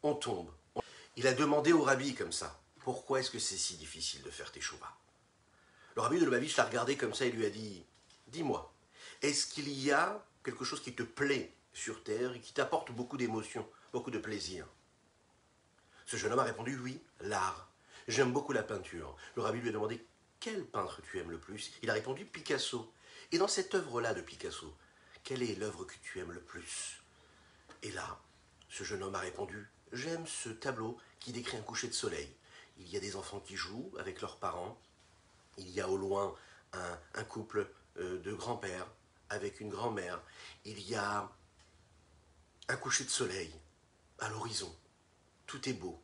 on tombe. Il a demandé au rabbi comme ça, pourquoi est-ce que c'est si difficile de faire teshuva? Le rabbi de Lubavitch l'a regardé comme ça et lui a dit, dis-moi, est-ce qu'il y a quelque chose qui te plaît sur terre et qui t'apporte beaucoup d'émotions, beaucoup de plaisir? Ce jeune homme a répondu, oui, l'art. J'aime beaucoup la peinture. Le rabbi lui a demandé, quel peintre tu aimes le plus? Il a répondu, Picasso. Et dans cette œuvre-là de Picasso, quelle est l'œuvre que tu aimes le plus? Et là, ce jeune homme a répondu, j'aime ce tableau qui décrit un coucher de soleil. Il y a des enfants qui jouent avec leurs parents. Il y a au loin un couple de grands-pères avec une grand-mère. Il y a un coucher de soleil à l'horizon. Tout est beau.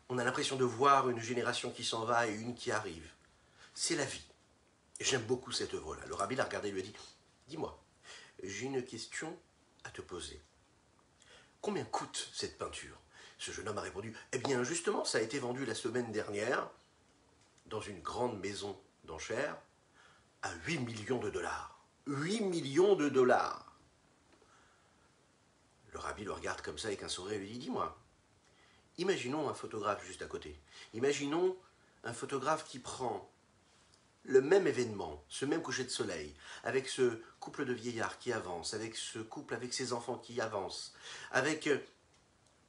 On a l'impression de voir une génération qui s'en va et une qui arrive. C'est la vie. J'aime beaucoup cette œuvre-là. Le rabbi l'a regardé et lui a dit, dis-moi, j'ai une question à te poser. Combien coûte cette peinture? Ce jeune homme a répondu, eh bien justement, ça a été vendu la semaine dernière dans une grande maison d'enchères à 8 millions de dollars. 8 millions de dollars. Le rabbi le regarde comme ça avec un sourire et lui dit, dis-moi, imaginons un photographe juste à côté. Imaginons un photographe qui prend le même événement, ce même coucher de soleil, avec ce couple de vieillards qui avance, avec ce couple avec ses enfants qui avancent, avec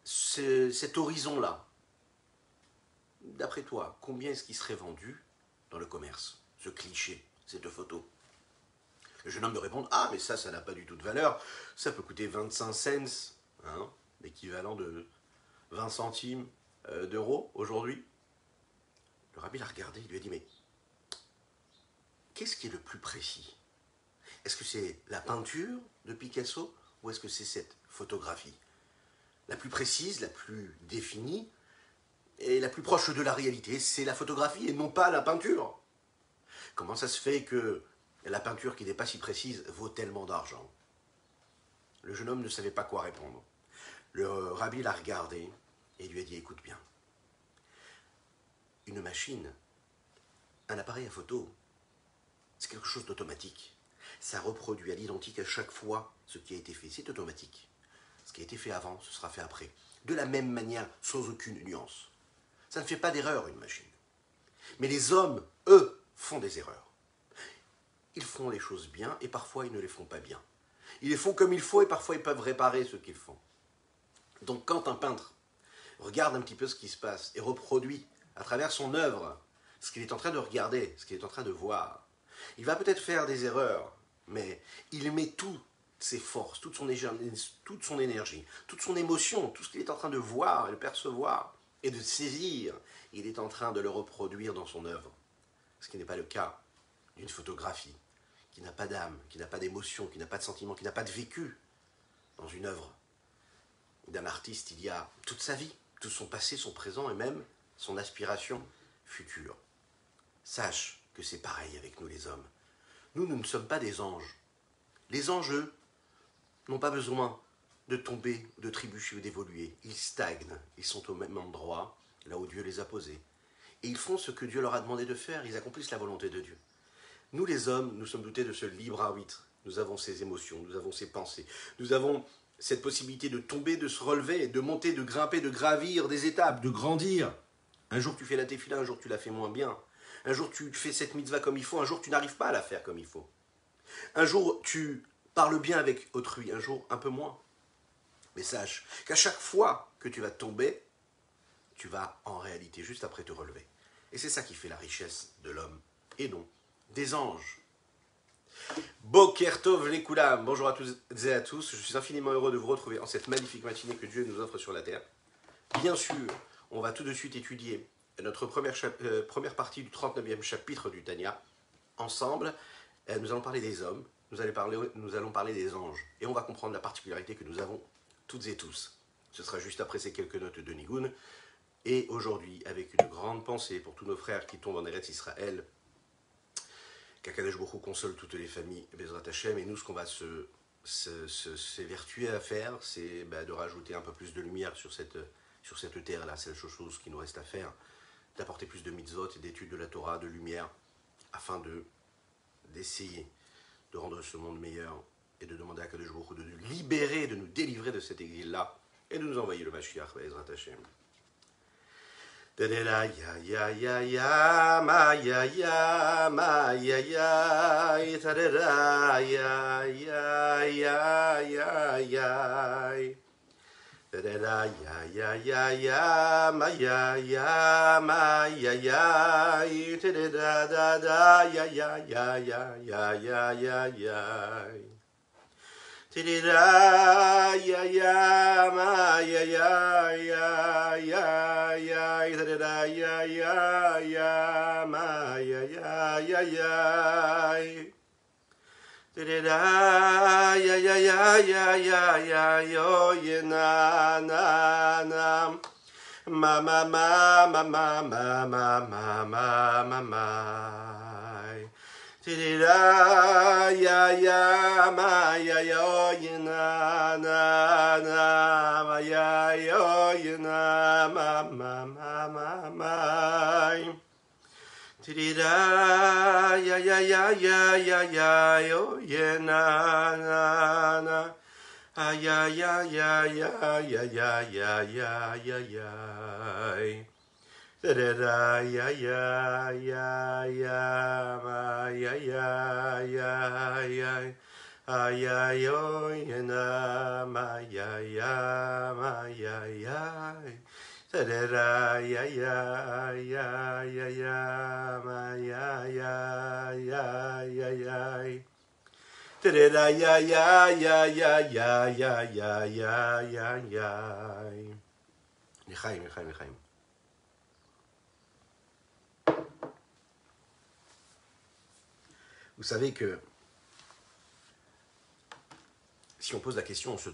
cet horizon-là. D'après toi, combien est-ce qu'il serait vendu dans le commerce, ce cliché, cette photo? Le jeune homme me répond, ah mais ça n'a pas du tout de valeur, ça peut coûter 25 cents, hein, l'équivalent de 20 centimes d'euros aujourd'hui. Le rabbi l'a regardé, il lui a dit, mais qu'est-ce qui est le plus précis? Est-ce que c'est la peinture de Picasso ou est-ce que c'est cette photographie? La plus précise, la plus définie et la plus proche de la réalité, c'est la photographie et non pas la peinture. Comment ça se fait que la peinture qui n'est pas si précise vaut tellement d'argent? Le jeune homme ne savait pas quoi répondre. Le rabbi l'a regardé et lui a dit, écoute bien, une machine, un appareil à photo, c'est quelque chose d'automatique. Ça reproduit à l'identique à chaque fois ce qui a été fait. C'est automatique. Ce qui a été fait avant, ce sera fait après. De la même manière, sans aucune nuance. Ça ne fait pas d'erreur, une machine. Mais les hommes, eux, font des erreurs. Ils font les choses bien et parfois ils ne les font pas bien. Ils les font comme il faut et parfois ils peuvent réparer ce qu'ils font. Donc quand un peintre regarde un petit peu ce qui se passe et reproduit à travers son œuvre ce qu'il est en train de regarder, ce qu'il est en train de voir, il va peut-être faire des erreurs, mais il met toutes ses forces, toute son énergie, toute son émotion, tout ce qu'il est en train de voir et de percevoir et de saisir, il est en train de le reproduire dans son œuvre. Ce qui n'est pas le cas d'une photographie qui n'a pas d'âme, qui n'a pas d'émotion, qui n'a pas de sentiment, qui n'a pas de vécu. Dans une œuvre d'un artiste, il y a toute sa vie, tout son passé, son présent et même son aspiration future. Sache que c'est pareil avec nous les hommes. Nous ne sommes pas des anges. Les anges, eux, n'ont pas besoin de tomber, de trébucher ou d'évoluer. Ils stagnent, ils sont au même endroit, là où Dieu les a posés. Et ils font ce que Dieu leur a demandé de faire, ils accomplissent la volonté de Dieu. Nous les hommes, nous sommes dotés de ce libre arbitre. Nous avons ces émotions, nous avons ces pensées. Nous avons cette possibilité de tomber, de se relever, de monter, de grimper, de gravir des étapes, de grandir. Un jour tu fais la tefila, un jour tu la fais moins bien. Un jour tu fais cette mitzvah comme il faut, un jour tu n'arrives pas à la faire comme il faut. Un jour tu parles bien avec autrui, un jour un peu moins. Mais sache qu'à chaque fois que tu vas tomber, tu vas en réalité juste après te relever. Et c'est ça qui fait la richesse de l'homme, et non des anges. Boker Tov les Koulam, bonjour à tous et à tous, je suis infiniment heureux de vous retrouver en cette magnifique matinée que Dieu nous offre sur la terre. Bien sûr, on va tout de suite étudier notre première partie du 39e chapitre du Tanya. Ensemble, nous allons parler des hommes, nous allons parler des anges, et on va comprendre la particularité que nous avons toutes et tous. Ce sera juste après ces quelques notes de Nigun. Et aujourd'hui, avec une grande pensée pour tous nos frères qui tombent en Eretz Israël, qu'Akadosh Baruch Hu console toutes les familles, Bezrat Hashem, et nous, ce qu'on va s'évertuer à faire, c'est de rajouter un peu plus de lumière sur cette terre-là. C'est la chose qui nous reste à faire, d'apporter plus de mitzvot et d'études de la Torah, de lumière, afin d'essayer de rendre ce monde meilleur et de demander à Akadosh Baruch Hu de nous libérer, de nous délivrer de cet exil-là et de nous envoyer le Mashiach, Bezrat Hashem. Da-da-da, ya, ya, ya, ya, ma, ya, ya, ma, ya, ya, ta-da-da, ya, ya, ya, ya, ya. Da-da-da, ya, ya, ya, ya, ma, ya, ya, ma, ya, ya, ta-da-da, da, da, ya, ya, ya, ya, ya, ya, ya, ya. Da-da-da, ya, ya, ma, ya, ya, ya, ya, ya, da-da-da, ya, ya, ya, ma, ya, ya, ya, ya. Da-da-da, ya, ya, ya, ya, ya, ya, yo, ye, na, na, na. Ma, ma, ma, ma, ma, ma, ma, ma, ma, ma, ma. Da-da-da, ya, ya, ma, ya, yo, ye, na, na, na. Ma, ya, yo, ye, na, ma, ma, ma, ma, ma. Da-da-da, ya, ya, ya, ya, ya, ya, yo, ye, na, na, na. Ah, ya, ya, ya, ya, ya, ya, ya, ya, ya, ya. Da-da-da, ya, ya, ya, ya, ma, ya, ya, ya, ya. Ah, ya, yo, ye, na, ma, ya, ya, ma, ya, ya. Da-da-da, ya, ya, ya, ya, ya, ma, ya, ya, ya, ya, ya. Da-da-da, ya, ya, ya, ya, ya, ya, ya, ya, ya, ya. L'chaim, l'chaim, l'chaim. Vous savez que si on pose la question, on se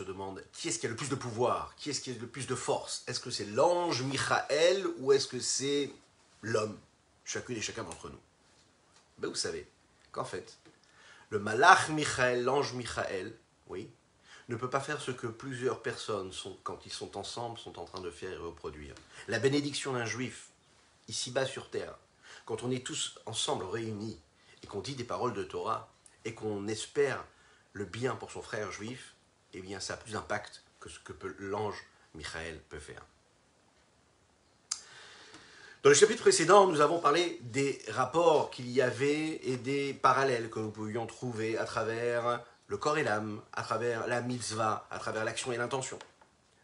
demande qui est-ce qui a le plus de pouvoir, qui est-ce qui a le plus de force? Est-ce que c'est l'ange Michael ou est-ce que c'est l'homme, chacune et chacun d'entre nous? Ben vous savez qu'en fait, le malach Michael, l'ange Michael, oui, ne peut pas faire ce que plusieurs personnes, quand ils sont ensemble, sont en train de faire et reproduire. La bénédiction d'un juif, ici-bas sur terre, quand on est tous ensemble réunis et qu'on dit des paroles de Torah et qu'on espère le bien pour son frère juif, eh bien ça a plus d'impact que ce que l'ange Michael peut faire. Dans le chapitre précédent, nous avons parlé des rapports qu'il y avait et des parallèles que nous pouvions trouver à travers le corps et l'âme, à travers la mitzvah, à travers l'action et l'intention.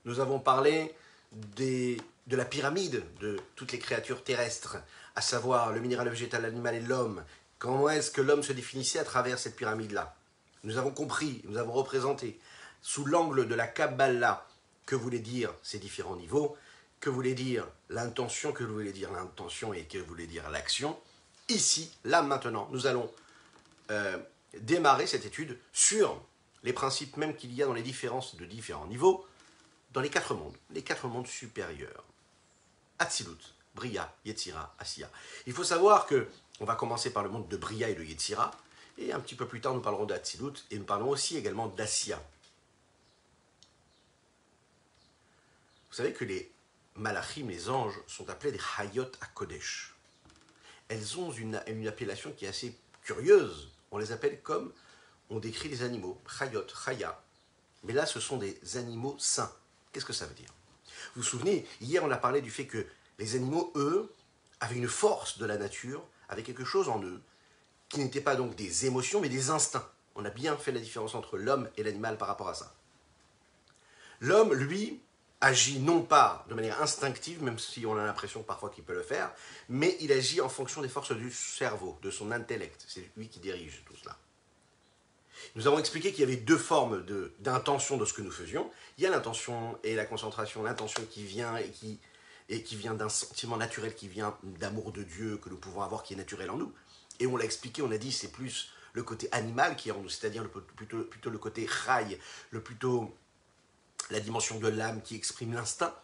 Nous avons parlé de la pyramide de toutes les créatures terrestres, à savoir le minéral, le végétal, l'animal et l'homme. Comment est-ce que l'homme se définissait à travers cette pyramide-là? Nous avons compris, nous avons représenté, sous l'angle de la Kabbalah, que voulaient dire ces différents niveaux, que voulait dire l'intention, que voulait dire l'intention et que voulait dire l'action. Ici, là, maintenant, nous allons démarrer cette étude sur les principes même qu'il y a dans les différences de différents niveaux, dans les quatre mondes supérieurs. Atzilut, Bria, Yetzira, Asiya. Il faut savoir que on va commencer par le monde de Bria et de Yetzira, et un petit peu plus tard, nous parlerons d'Atzilut, et nous parlerons aussi également d'Asiya. Vous savez que les Malachim, les anges, sont appelés des Hayot HaKodesh. Elles ont une appellation qui est assez curieuse. On les appelle comme on décrit les animaux, Hayot, Chaya. Mais là, ce sont des animaux saints. Qu'est-ce que ça veut dire? Vous vous souvenez, hier, on a parlé du fait que les animaux, eux, avaient une force de la nature, avaient quelque chose en eux, qui n'étaient pas donc des émotions, mais des instincts. On a bien fait la différence entre l'homme et l'animal par rapport à ça. L'homme, lui, agit non pas de manière instinctive, même si on a l'impression parfois qu'il peut le faire, mais il agit en fonction des forces du cerveau, de son intellect. C'est lui qui dirige tout cela. Nous avons expliqué qu'il y avait deux formes d'intention de ce que nous faisions. Il y a l'intention et la concentration, l'intention qui vient et qui vient d'un sentiment naturel, qui vient d'amour de Dieu que nous pouvons avoir, qui est naturel en nous. Et on l'a expliqué, on a dit c'est plus le côté animal qui est en nous, c'est-à-dire plutôt le côté chai, plutôt la dimension de l'âme qui exprime l'instinct,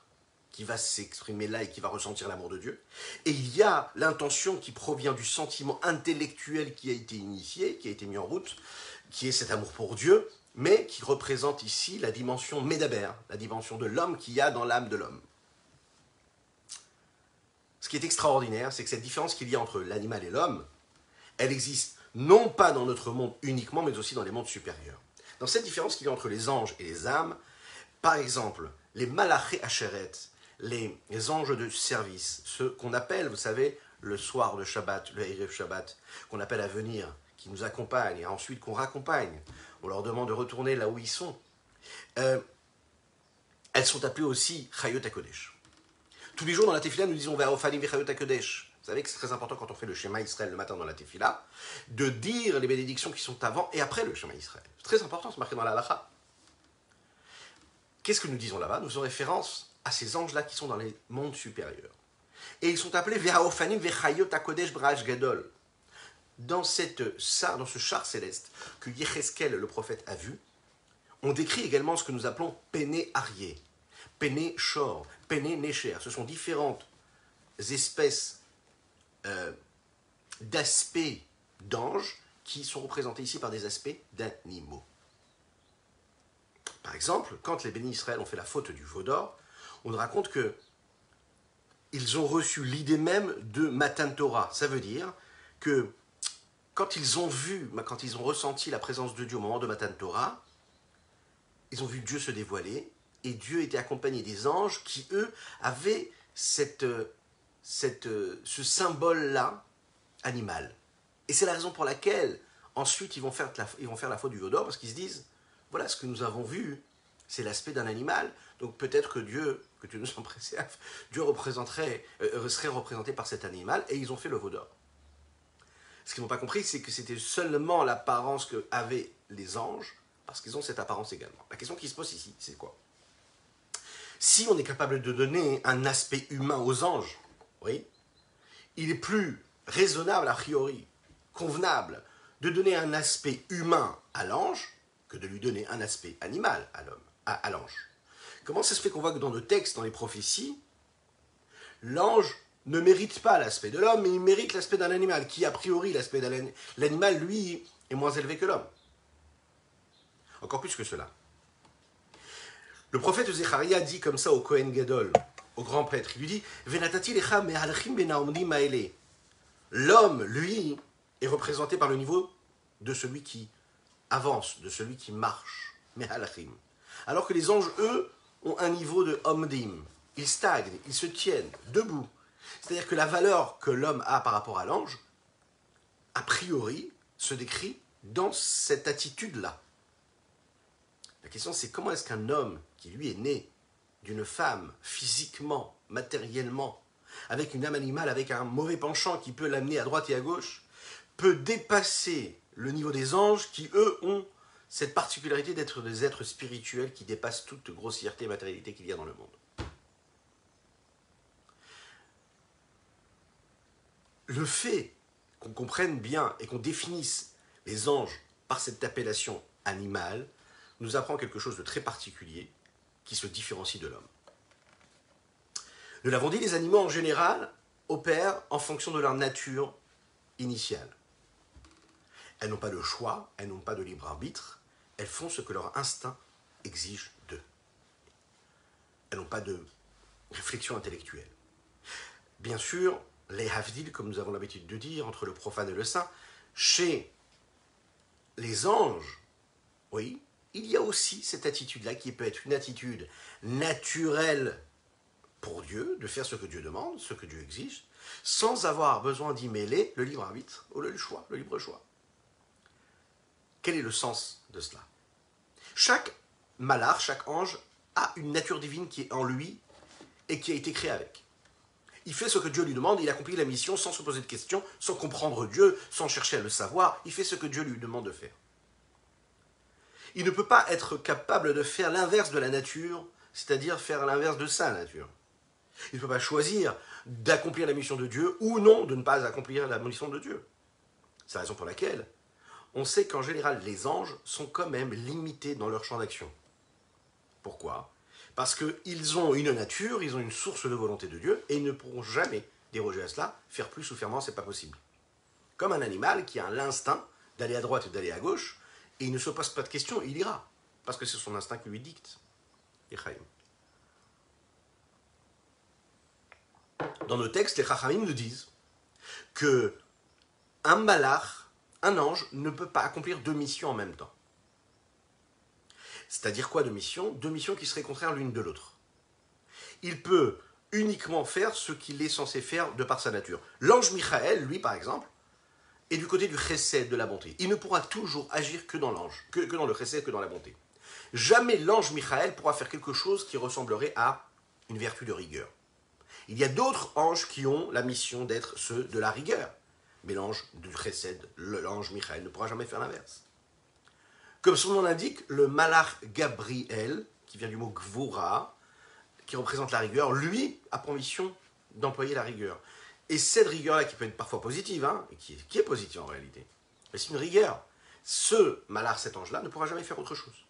qui va s'exprimer là et qui va ressentir l'amour de Dieu. Et il y a l'intention qui provient du sentiment intellectuel qui a été initié, qui a été mis en route, qui est cet amour pour Dieu, mais qui représente ici la dimension médaber, la dimension de l'homme qu'il y a dans l'âme de l'homme. Ce qui est extraordinaire, c'est que cette différence qu'il y a entre l'animal et l'homme, elle existe non pas dans notre monde uniquement, mais aussi dans les mondes supérieurs. Dans cette différence qu'il y a entre les anges et les âmes, Par exemple, les Malaché Acheret, les anges de service, ceux qu'on appelle, vous savez, le soir de Shabbat, le Erev Shabbat, qu'on appelle à venir, qui nous accompagnent et ensuite qu'on raccompagne. On leur demande de retourner là où ils sont. Elles sont appelées aussi Chayot HaKodesh. Tous les jours dans la Tefila, nous disons Ve'aofanim ve'Chayot HaKodesh. Vous savez que c'est très important quand on fait le Shema Israël le matin dans la Tefila, de dire les bénédictions qui sont avant et après le Shema Israël. C'est très important, c'est marqué dans la Halacha. Qu'est-ce que nous disons là-bas? Nous faisons référence à ces anges-là qui sont dans les mondes supérieurs. Et ils sont appelés Ve'aofanim ve'Chayot HaKodesh Brach Gadol. Dans ce char céleste que Yecheskel, le prophète, a vu, on décrit également ce que nous appelons Péné Arié, Péné Shor, Péné Necher. Ce sont différentes espèces d'aspects d'anges qui sont représentés ici par des aspects d'animaux. Par exemple, quand les bénis Israël ont fait la faute du veau d'or, on nous raconte que ils ont reçu l'idée même de Matan Torah. Ça veut dire que quand ils ont ressenti la présence de Dieu au moment de Matan Torah, ils ont vu Dieu se dévoiler, et Dieu était accompagné des anges qui, eux, avaient ce symbole-là animal. Et c'est la raison pour laquelle, ensuite, ils vont faire la faute du veau d'or, parce qu'ils se disent, voilà ce que nous avons vu, c'est l'aspect d'un animal, donc peut-être que Dieu nous en préserve, Dieu serait représenté par cet animal, et ils ont fait le veau d'or. Ce qu'ils n'ont pas compris, c'est que c'était seulement l'apparence qu'avaient les anges, parce qu'ils ont cette apparence également. La question qui se pose ici, c'est quoi? Si on est capable de donner un aspect humain aux anges, oui, il est plus raisonnable, a priori, convenable, de donner un aspect humain à l'ange que de lui donner un aspect animal à l'ange. Comment ça se fait qu'on voit que dans nos textes, dans les prophéties, l'ange ne mérite pas l'aspect de l'homme, mais il mérite l'aspect d'un animal, qui a priori, l'aspect de l'animal, lui, est moins élevé que l'homme. Encore plus que cela. Le prophète Zecharia dit comme ça au Kohen Gadol, au grand prêtre, il lui dit « Venatati lecha mehalachim benaomdim maele » L'homme, lui, est représenté par le niveau de celui qui avance, de celui qui marche, mehalachim. Alors que les anges, eux, ont un niveau de omdim. Ils stagnent, ils se tiennent, debout. C'est-à-dire que la valeur que l'homme a par rapport à l'ange, a priori, se décrit dans cette attitude-là. La question, c'est comment est-ce qu'un homme qui, lui, est né d'une femme, physiquement, matériellement, avec une âme animale, avec un mauvais penchant qui peut l'amener à droite et à gauche, peut dépasser le niveau des anges qui, eux, ont cette particularité d'être des êtres spirituels qui dépassent toute grossièreté et matérialité qu'il y a dans le monde. Le fait qu'on comprenne bien et qu'on définisse les anges par cette appellation animale nous apprend quelque chose de très particulier qui se différencie de l'homme. Nous l'avons dit, les animaux en général opèrent en fonction de leur nature initiale. Elles n'ont pas de choix, elles n'ont pas de libre arbitre, elles font ce que leur instinct exige d'eux. Elles n'ont pas de réflexion intellectuelle. Bien sûr, les havdil, comme nous avons l'habitude de dire, entre le profane et le saint, chez les anges, oui, il y a aussi cette attitude-là qui peut être une attitude naturelle pour Dieu, de faire ce que Dieu demande, ce que Dieu exige, sans avoir besoin d'y mêler le libre arbitre ou le choix, le libre choix. Quel est le sens de cela? Chaque malach, chaque ange, a une nature divine qui est en lui et qui a été créée avec. Il fait ce que Dieu lui demande, il accomplit la mission sans se poser de questions, sans comprendre Dieu, sans chercher à le savoir, il fait ce que Dieu lui demande de faire. Il ne peut pas être capable de faire l'inverse de la nature, c'est-à-dire faire l'inverse de sa nature. Il ne peut pas choisir d'accomplir la mission de Dieu ou non de ne pas accomplir la mission de Dieu. C'est la raison pour laquelle on sait qu'en général les anges sont quand même limités dans leur champ d'action. Pourquoi? Parce qu'ils ont une nature, ils ont une source de volonté de Dieu et ils ne pourront jamais déroger à cela, faire plus ou faire moins, c'est pas possible. Comme un animal qui a l'instinct d'aller à droite et d'aller à gauche, et il ne se pose pas de questions, il ira. Parce que c'est son instinct qui lui dicte. Dans nos textes, les Chachamim nous disent que un malach, un ange, ne peut pas accomplir deux missions en même temps. C'est-à-dire quoi deux missions? Deux missions qui seraient contraires l'une de l'autre. Il peut uniquement faire ce qu'il est censé faire de par sa nature. L'ange Michael, lui par exemple, est du côté du chesed, de la bonté. Il ne pourra toujours agir que dans l'ange, que dans le chesed, que dans la bonté. Jamais l'ange Michael pourra faire quelque chose qui ressemblerait à une vertu de rigueur. Il y a d'autres anges qui ont la mission d'être ceux de la rigueur. Mais l'ange du chesed, l'ange Michael, ne pourra jamais faire l'inverse. Comme son nom l'indique, le malach Gabriel, qui vient du mot gvura, qui représente la rigueur, lui a pour mission d'employer la rigueur. Et cette rigueur-là, qui peut être parfois positive, et qui est positive en réalité, mais c'est une rigueur. Ce malach, cet ange-là, ne pourra jamais faire autre chose.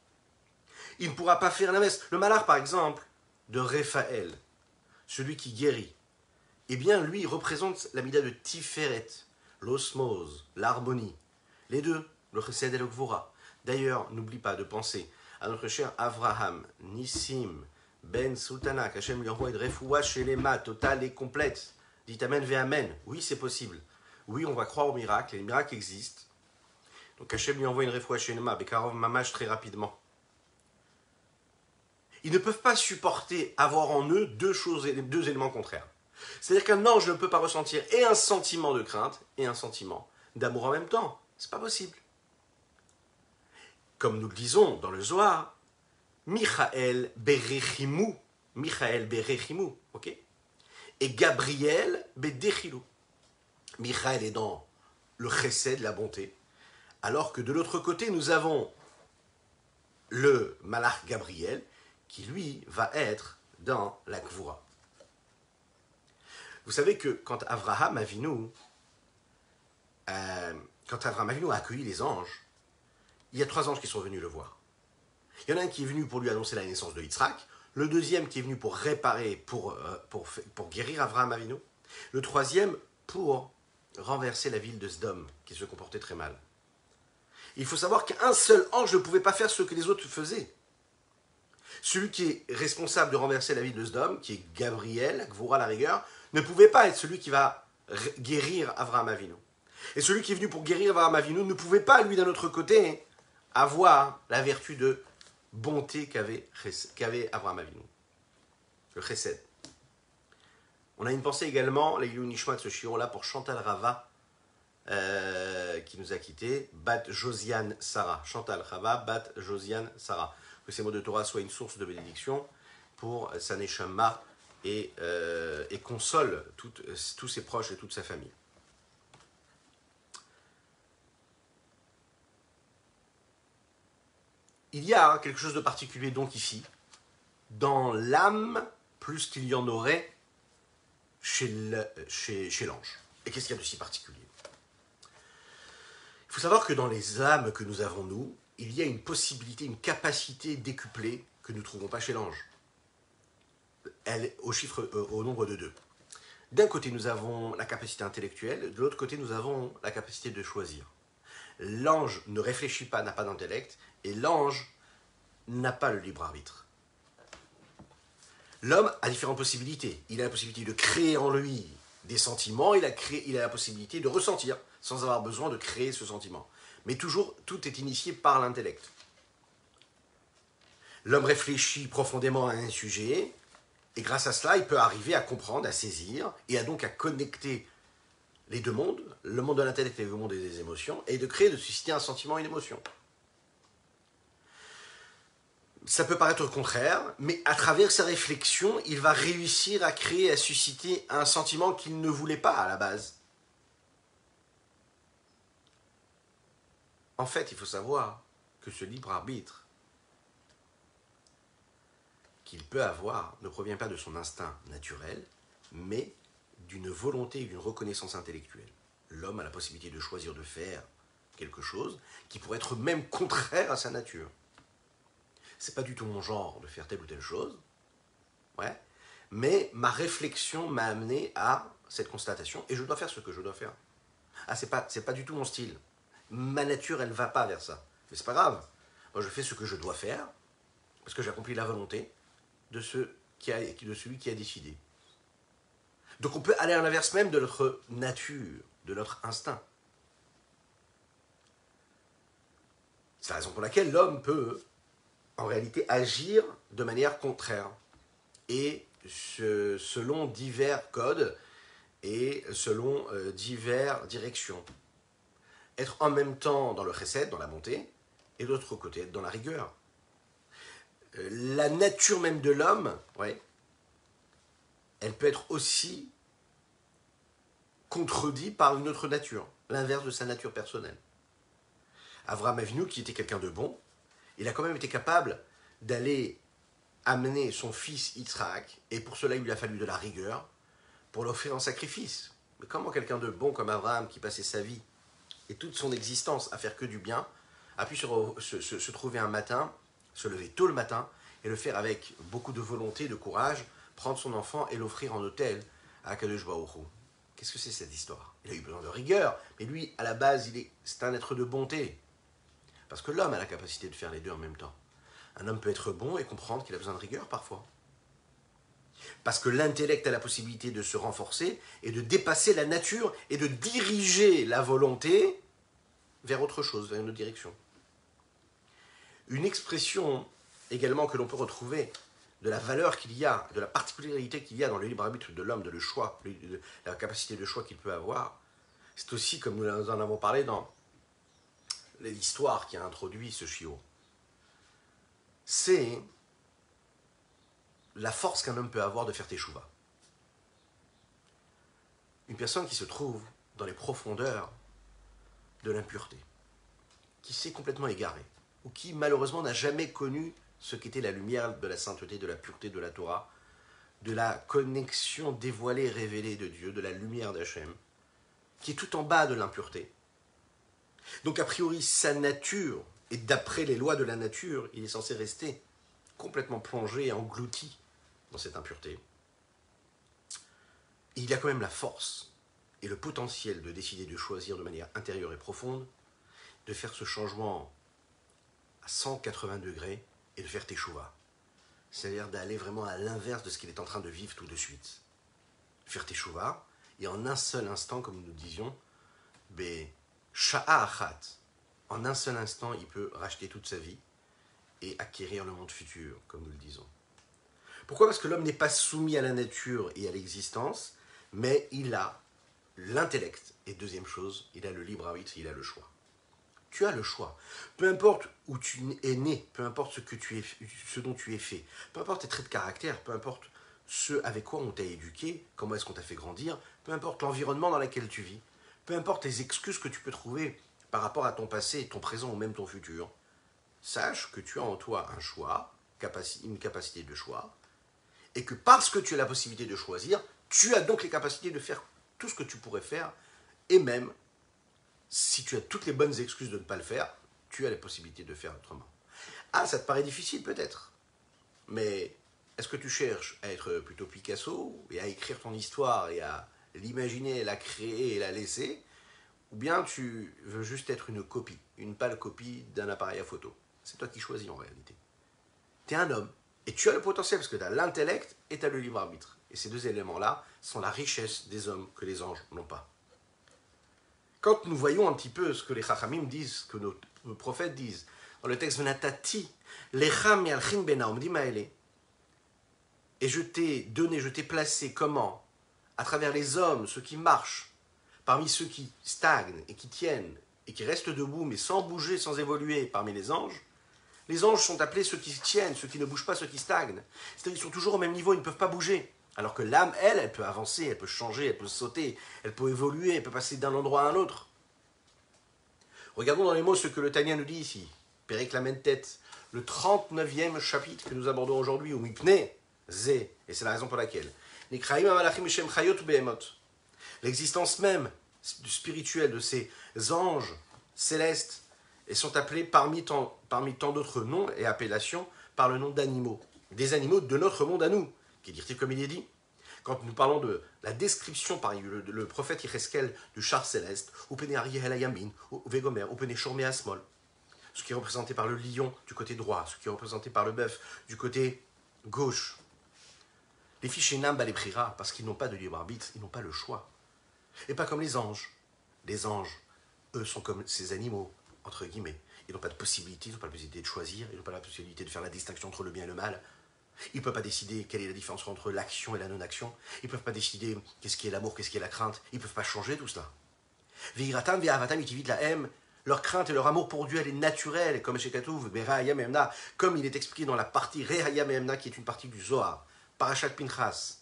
Il ne pourra pas faire l'inverse. Le malach, par exemple, de Raphaël, celui qui guérit, eh bien, lui, il représente la mida de Tiferet, l'osmose, l'harmonie. Les deux, le chesed et le gvura. D'ailleurs, n'oublie pas de penser à notre cher Avraham, Nissim, Ben Sultana, qu'Hachem lui envoie une refoua chez les mains totale et complète. Dites Amen ve Amen. Oui, c'est possible. Oui, on va croire aux miracles, et les miracles existent. Donc Hachem lui envoie une refoua chez les mains, Bekarov Mamash très rapidement. Ils ne peuvent pas supporter avoir en eux deux éléments contraires. C'est-à-dire qu'un ange ne peut pas ressentir et un sentiment de crainte et un sentiment d'amour en même temps. C'est pas possible. Comme nous le disons dans le Zohar, Michael Berechimu, ok? Et Gabriel Bedechilou. Michael est dans le chesed, la bonté, alors que de l'autre côté, nous avons le malach Gabriel, qui lui va être dans la Gvura. Vous savez que quand Avraham Avinu a accueilli les anges, il y a 3 anges qui sont venus le voir. Il y en a un qui est venu pour lui annoncer la naissance de Yitzhak, le deuxième qui est venu pour réparer, pour guérir Avraham Avinu, le troisième pour renverser la ville de Sdom, qui se comportait très mal. Il faut savoir qu'un seul ange ne pouvait pas faire ce que les autres faisaient. Celui qui est responsable de renverser la ville de Sdom, qui est Gabriel, Gvura la rigueur, ne pouvait pas être celui qui va guérir Avraham Avinu. Et celui qui est venu pour guérir Avraham Avinu ne pouvait pas, lui, d'un autre côté, avoir la vertu de bonté qu'avait Avraham Avinu. Le chesed. On a une pensée également, l'Eilou Nishmat de ce chiron-là, pour Chantal Rava, qui nous a quittés, Bat Josiane Sarah. Chantal Rava, Bat Josiane Sarah. Que ces mots de Torah soient une source de bénédiction pour sa neshama et console tous ses proches et toute sa famille. Il y a quelque chose de particulier donc ici, dans l'âme, plus qu'il y en aurait chez l'ange. Et qu'est-ce qu'il y a de si particulier? Il faut savoir que dans les âmes que nous avons, nous, il y a une possibilité, une capacité décuplée que nous ne trouvons pas chez l'ange. Elle au nombre de 2. D'un côté, nous avons la capacité intellectuelle, de l'autre côté, nous avons la capacité de choisir. L'ange ne réfléchit pas, n'a pas d'intellect, et l'ange n'a pas le libre arbitre. L'homme a différentes possibilités. Il a la possibilité de créer en lui des sentiments, il a la possibilité de ressentir, sans avoir besoin de créer ce sentiment. Mais toujours, tout est initié par l'intellect. L'homme réfléchit profondément à un sujet, et grâce à cela, il peut arriver à comprendre, à saisir, et donc à connecter les deux mondes, le monde de l'intellect et le monde des émotions, et de susciter un sentiment, une émotion. Ça peut paraître contraire, mais à travers sa réflexion, il va réussir à créer, à susciter un sentiment qu'il ne voulait pas à la base. En fait, il faut savoir que ce libre arbitre qu'il peut avoir ne provient pas de son instinct naturel, mais d'une volonté et d'une reconnaissance intellectuelle. L'homme a la possibilité de choisir de faire quelque chose qui pourrait être même contraire à sa nature. C'est pas du tout mon genre de faire telle ou telle chose, ouais, mais ma réflexion m'a amené à cette constatation et je dois faire ce que je dois faire. Ah, c'est pas du tout mon style. Ma nature, elle ne va pas vers ça. Mais c'est pas grave. Moi, je fais ce que je dois faire parce que j'accomplis la volonté de celui qui a décidé. Donc on peut aller à l'inverse même de notre nature, de notre instinct. C'est la raison pour laquelle l'homme peut en réalité agir de manière contraire et selon divers codes et selon diverses directions. Être en même temps dans le chesed, dans la bonté, et de l'autre côté être dans la rigueur. La nature même de l'homme, ouais, elle peut être aussi contredite par une autre nature, l'inverse de sa nature personnelle. Avraham Avinu, qui était quelqu'un de bon, il a quand même été capable d'aller amener son fils Yitzhak, et pour cela il lui a fallu de la rigueur, pour l'offrir en sacrifice. Mais comment quelqu'un de bon comme Abraham, qui passait sa vie et toute son existence à faire que du bien, a pu se trouver un matin, se lever tôt le matin, et le faire avec beaucoup de volonté, de courage, prendre son enfant et l'offrir en autel à Akadosh Baruch Hu. Qu'est-ce que c'est cette histoire? Il a eu besoin de rigueur, mais lui, à la base, c'est un être de bonté. Parce que l'homme a la capacité de faire les deux en même temps. Un homme peut être bon et comprendre qu'il a besoin de rigueur parfois. Parce que l'intellect a la possibilité de se renforcer et de dépasser la nature et de diriger la volonté vers autre chose, vers une autre direction. Une expression également que l'on peut retrouver de la valeur qu'il y a, de la particularité qu'il y a dans le libre arbitre de l'homme, de le choix, de la capacité de choix qu'il peut avoir, c'est aussi, comme nous en avons parlé dans l'histoire qui a introduit ce chiot, c'est la force qu'un homme peut avoir de faire teshuva. Une personne qui se trouve dans les profondeurs de l'impureté, qui s'est complètement égarée, ou qui malheureusement n'a jamais connu ce qu'était la lumière de la sainteté, de la pureté de la Torah, de la connexion dévoilée et révélée de Dieu, de la lumière d'Hachem, qui est tout en bas de l'impureté. Donc a priori, sa nature, et d'après les lois de la nature, il est censé rester complètement plongé et englouti dans cette impureté. Et il a quand même la force et le potentiel de décider de choisir de manière intérieure et profonde, de faire ce changement à 180 degrés et de faire teshuva. C'est-à-dire d'aller vraiment à l'inverse de ce qu'il est en train de vivre tout de suite. Faire teshuva, et en un seul instant, comme nous disions, sha'a achat, en un seul instant, il peut racheter toute sa vie et acquérir le monde futur, comme nous le disons. Pourquoi? Parce que l'homme n'est pas soumis à la nature et à l'existence, mais il a l'intellect. Et deuxième chose, il a le libre arbitre, il a le choix. Tu as le choix. Peu importe où tu es né, peu importe ce dont tu es fait, peu importe tes traits de caractère, peu importe ce avec quoi on t'a éduqué, comment est-ce qu'on t'a fait grandir, peu importe l'environnement dans lequel tu vis, peu importe les excuses que tu peux trouver par rapport à ton passé, ton présent ou même ton futur, sache que tu as en toi un choix, une capacité de choix, et que parce que tu as la possibilité de choisir, tu as donc les capacités de faire tout ce que tu pourrais faire, et même, si tu as toutes les bonnes excuses de ne pas le faire, tu as la possibilité de faire autrement. Ah, ça te paraît difficile peut-être, mais est-ce que tu cherches à être plutôt Picasso, et à écrire ton histoire, et à l'imaginer, la créer et la laisser, ou bien tu veux juste être une copie, une pâle copie d'un appareil à photo? C'est toi qui choisis en réalité. Tu es un homme, et tu as le potentiel, parce que tu as l'intellect et tu as le libre arbitre. Et ces deux éléments-là sont la richesse des hommes que les anges n'ont pas. Quand nous voyons un petit peu ce que les Chachamim disent, ce que nos prophètes disent, dans le texte Venatati, Lecham yalchin benaomdim haele, et je t'ai donné, je t'ai placé comment? À travers les hommes, ceux qui marchent, parmi ceux qui stagnent et qui tiennent, et qui restent debout, mais sans bouger, sans évoluer, parmi les anges sont appelés ceux qui tiennent, ceux qui ne bougent pas, ceux qui stagnent. C'est-à-dire qu'ils sont toujours au même niveau, ils ne peuvent pas bouger. Alors que l'âme, elle peut avancer, elle peut changer, elle peut sauter, elle peut évoluer, elle peut passer d'un endroit à un autre. Regardons dans les mots ce que le Tanya nous dit ici. Pérek Lamed Tête, le 39e chapitre que nous abordons aujourd'hui, ou Mipne, Zé, et c'est la raison pour laquelle. L'existence même du spirituel de ces anges célestes, et sont appelés parmi tant d'autres noms et appellations par le nom d'animaux. Des animaux de notre monde à nous, qui dire comme il est dit. Quand nous parlons de la description par le prophète Yecheskel du char céleste, ou Pene Ariel Ayamin, ou Vegomer, ou Pene Shorme Asmol, ce qui est représenté par le lion du côté droit, ce qui est représenté par le bœuf du côté gauche. Les fichés n'am baleprira, parce qu'ils n'ont pas de libre arbitre, ils n'ont pas le choix. Et pas comme les anges. Les anges, eux, sont comme ces animaux, entre guillemets. Ils n'ont pas de possibilité, ils n'ont pas la possibilité de choisir, ils n'ont pas la possibilité de faire la distinction entre le bien et le mal. Ils ne peuvent pas décider quelle est la différence entre l'action et la non-action. Ils ne peuvent pas décider qu'est-ce qui est l'amour, qu'est-ce qui est la crainte. Ils ne peuvent pas changer tout cela. Veiratam, ve'avatam, ils évitent la haine. Leur crainte et leur amour pour Dieu, elle est naturelle, comme chez Katouv, Berahayam Emna, comme il est expliqué dans la partie Rehayam Emna, qui est une partie du Zohar, Parashat Pinchas.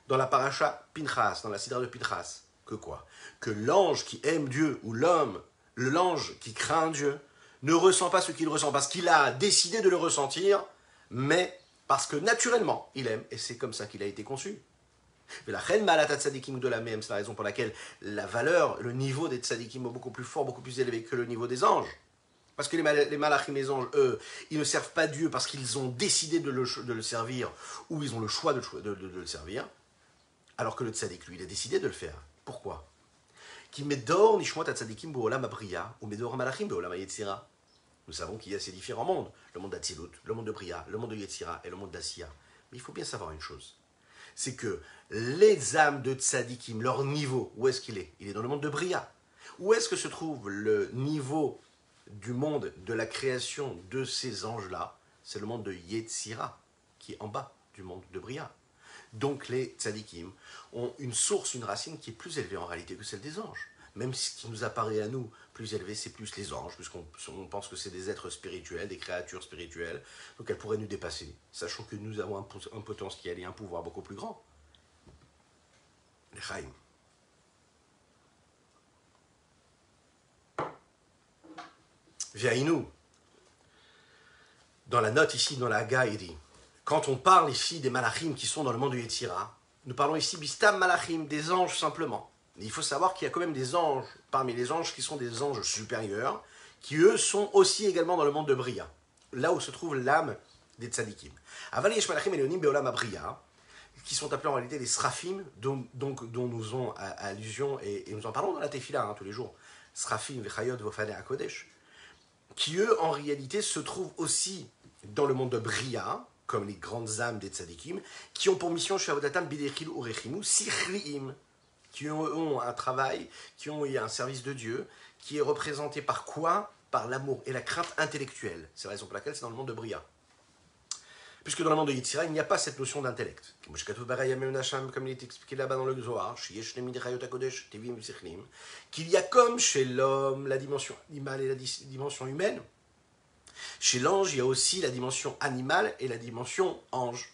Dans la Parashat Pinchas, dans la Sidra de Pinchas, que quoi? Que l'ange qui aime Dieu, ou l'homme, l'ange qui craint Dieu, ne ressent pas ce qu'il ressent, parce qu'il a décidé de le ressentir, mais parce que naturellement, il aime, et c'est comme ça qu'il a été conçu. Mais la reine Malatat Tzadikim de la même, c'est la raison pour laquelle la valeur, le niveau des Tzadikim est beaucoup plus fort, beaucoup plus élevé que le niveau des anges. Parce que les Malachim, les anges, eux, ils ne servent pas Dieu parce qu'ils ont décidé de le servir, ou ils ont le choix de le servir, alors que le Tzadik, lui, il a décidé de le faire. Pourquoi? Qui medor nishmot Tzadikim bo'olam abriya, ou medor malachim bo'olam hayetzira. Nous savons qu'il y a ces différents mondes, le monde d'Atzilut, le monde de Bria, le monde de Yetzira et le monde d'Asiya. Mais il faut bien savoir une chose, c'est que les âmes de Tzadikim, leur niveau, où est-ce qu'il est? Il est dans le monde de Bria. Où est-ce que se trouve le niveau du monde de la création de ces anges-là? C'est le monde de Yetzira, qui est en bas du monde de Bria. Donc les Tzadikim ont une source, une racine qui est plus élevée en réalité que celle des anges. Même ce qui nous apparaît à nous plus élevé, c'est plus les anges, puisqu'on pense que c'est des êtres spirituels, des créatures spirituelles, donc elles pourraient nous dépasser, sachant que nous avons un potentiel et un pouvoir beaucoup plus grand. Les Chaim. Viens-nous. Dans la note ici, dans la Haga, il dit, quand on parle ici des malachim qui sont dans le monde de Yetzira, nous parlons ici bistam malachim, des anges simplement. Il faut savoir qu'il y a quand même des anges, parmi les anges qui sont des anges supérieurs, qui eux sont aussi également dans le monde de Bria, là où se trouve l'âme des tzadikim. Aval yesh malachim elionim beolam abriya, qui sont appelés en réalité les srafim, dont nous faisons allusion, et nous en parlons dans la tefila tous les jours, srafim vechayot vofane hakodesh, qui eux en réalité se trouvent aussi dans le monde de Bria, comme les grandes âmes des tzadikim, qui ont pour mission chez Avodatam bidechil urechimu sichriim, qui ont un travail, qui ont un service de Dieu, qui est représenté par quoi? Par l'amour et la crainte intellectuelle. C'est la raison pour laquelle c'est dans le monde de Bria. Puisque dans le monde de Yetzira, il n'y a pas cette notion d'intellect. Comme il est expliqué là-bas dans le Zohar, qu'il y a comme chez l'homme la dimension animale et la dimension humaine, chez l'ange, il y a aussi la dimension animale et la dimension ange.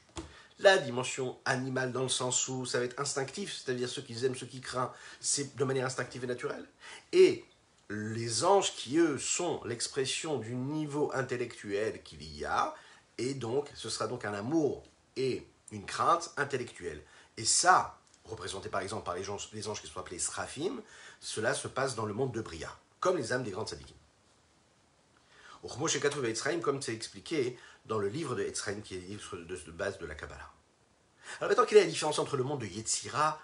La dimension animale dans le sens où ça va être instinctif, c'est-à-dire ceux qui aiment, ceux qui craignent, c'est de manière instinctive et naturelle. Et les anges qui, eux, sont l'expression du niveau intellectuel qu'il y a, et donc, ce sera donc un amour et une crainte intellectuelle. Et ça, représenté par exemple par les anges qui sont appelés Srafim, cela se passe dans le monde de Bria, comme les âmes des grandes tzadikim. Comme c'est expliqué dans le livre de Etzraim, qui est le livre de base de la Kabbalah. Alors maintenant, quelle est la différence entre le monde de Yetzira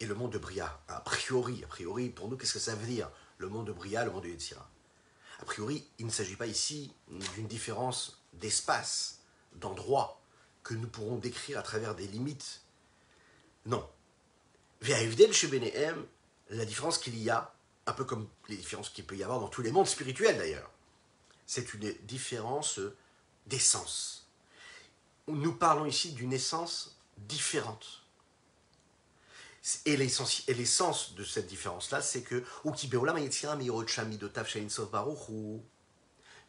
et le monde de Bria? A priori, pour nous, qu'est-ce que ça veut dire, le monde de Bria, le monde de Yetzira? A priori, il ne s'agit pas ici d'une différence d'espace, d'endroit, que nous pourrons décrire à travers des limites. Non. Ve'avdel shebenehem, la différence qu'il y a, un peu comme les différences qu'il peut y avoir dans tous les mondes spirituels d'ailleurs, c'est une différence d'essence. Nous parlons ici d'une essence différente. Et l'essence de cette différence-là, c'est que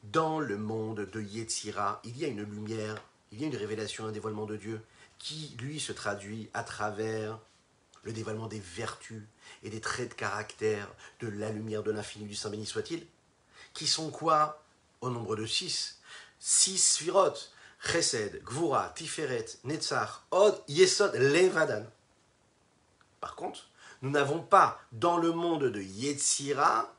dans le monde de Yetzira, il y a une lumière, il y a une révélation, un dévoilement de Dieu, qui, lui, se traduit à travers le dévoilement des vertus et des traits de caractère de la lumière de l'infini du Saint béni soit-il, qui sont quoi? Au nombre de 6. 6 sphirot. Chesed, Gvura, Tiferet, Netzach, Od, Yesod, Levadan. Par contre, nous n'avons pas dans le monde de Yetzira,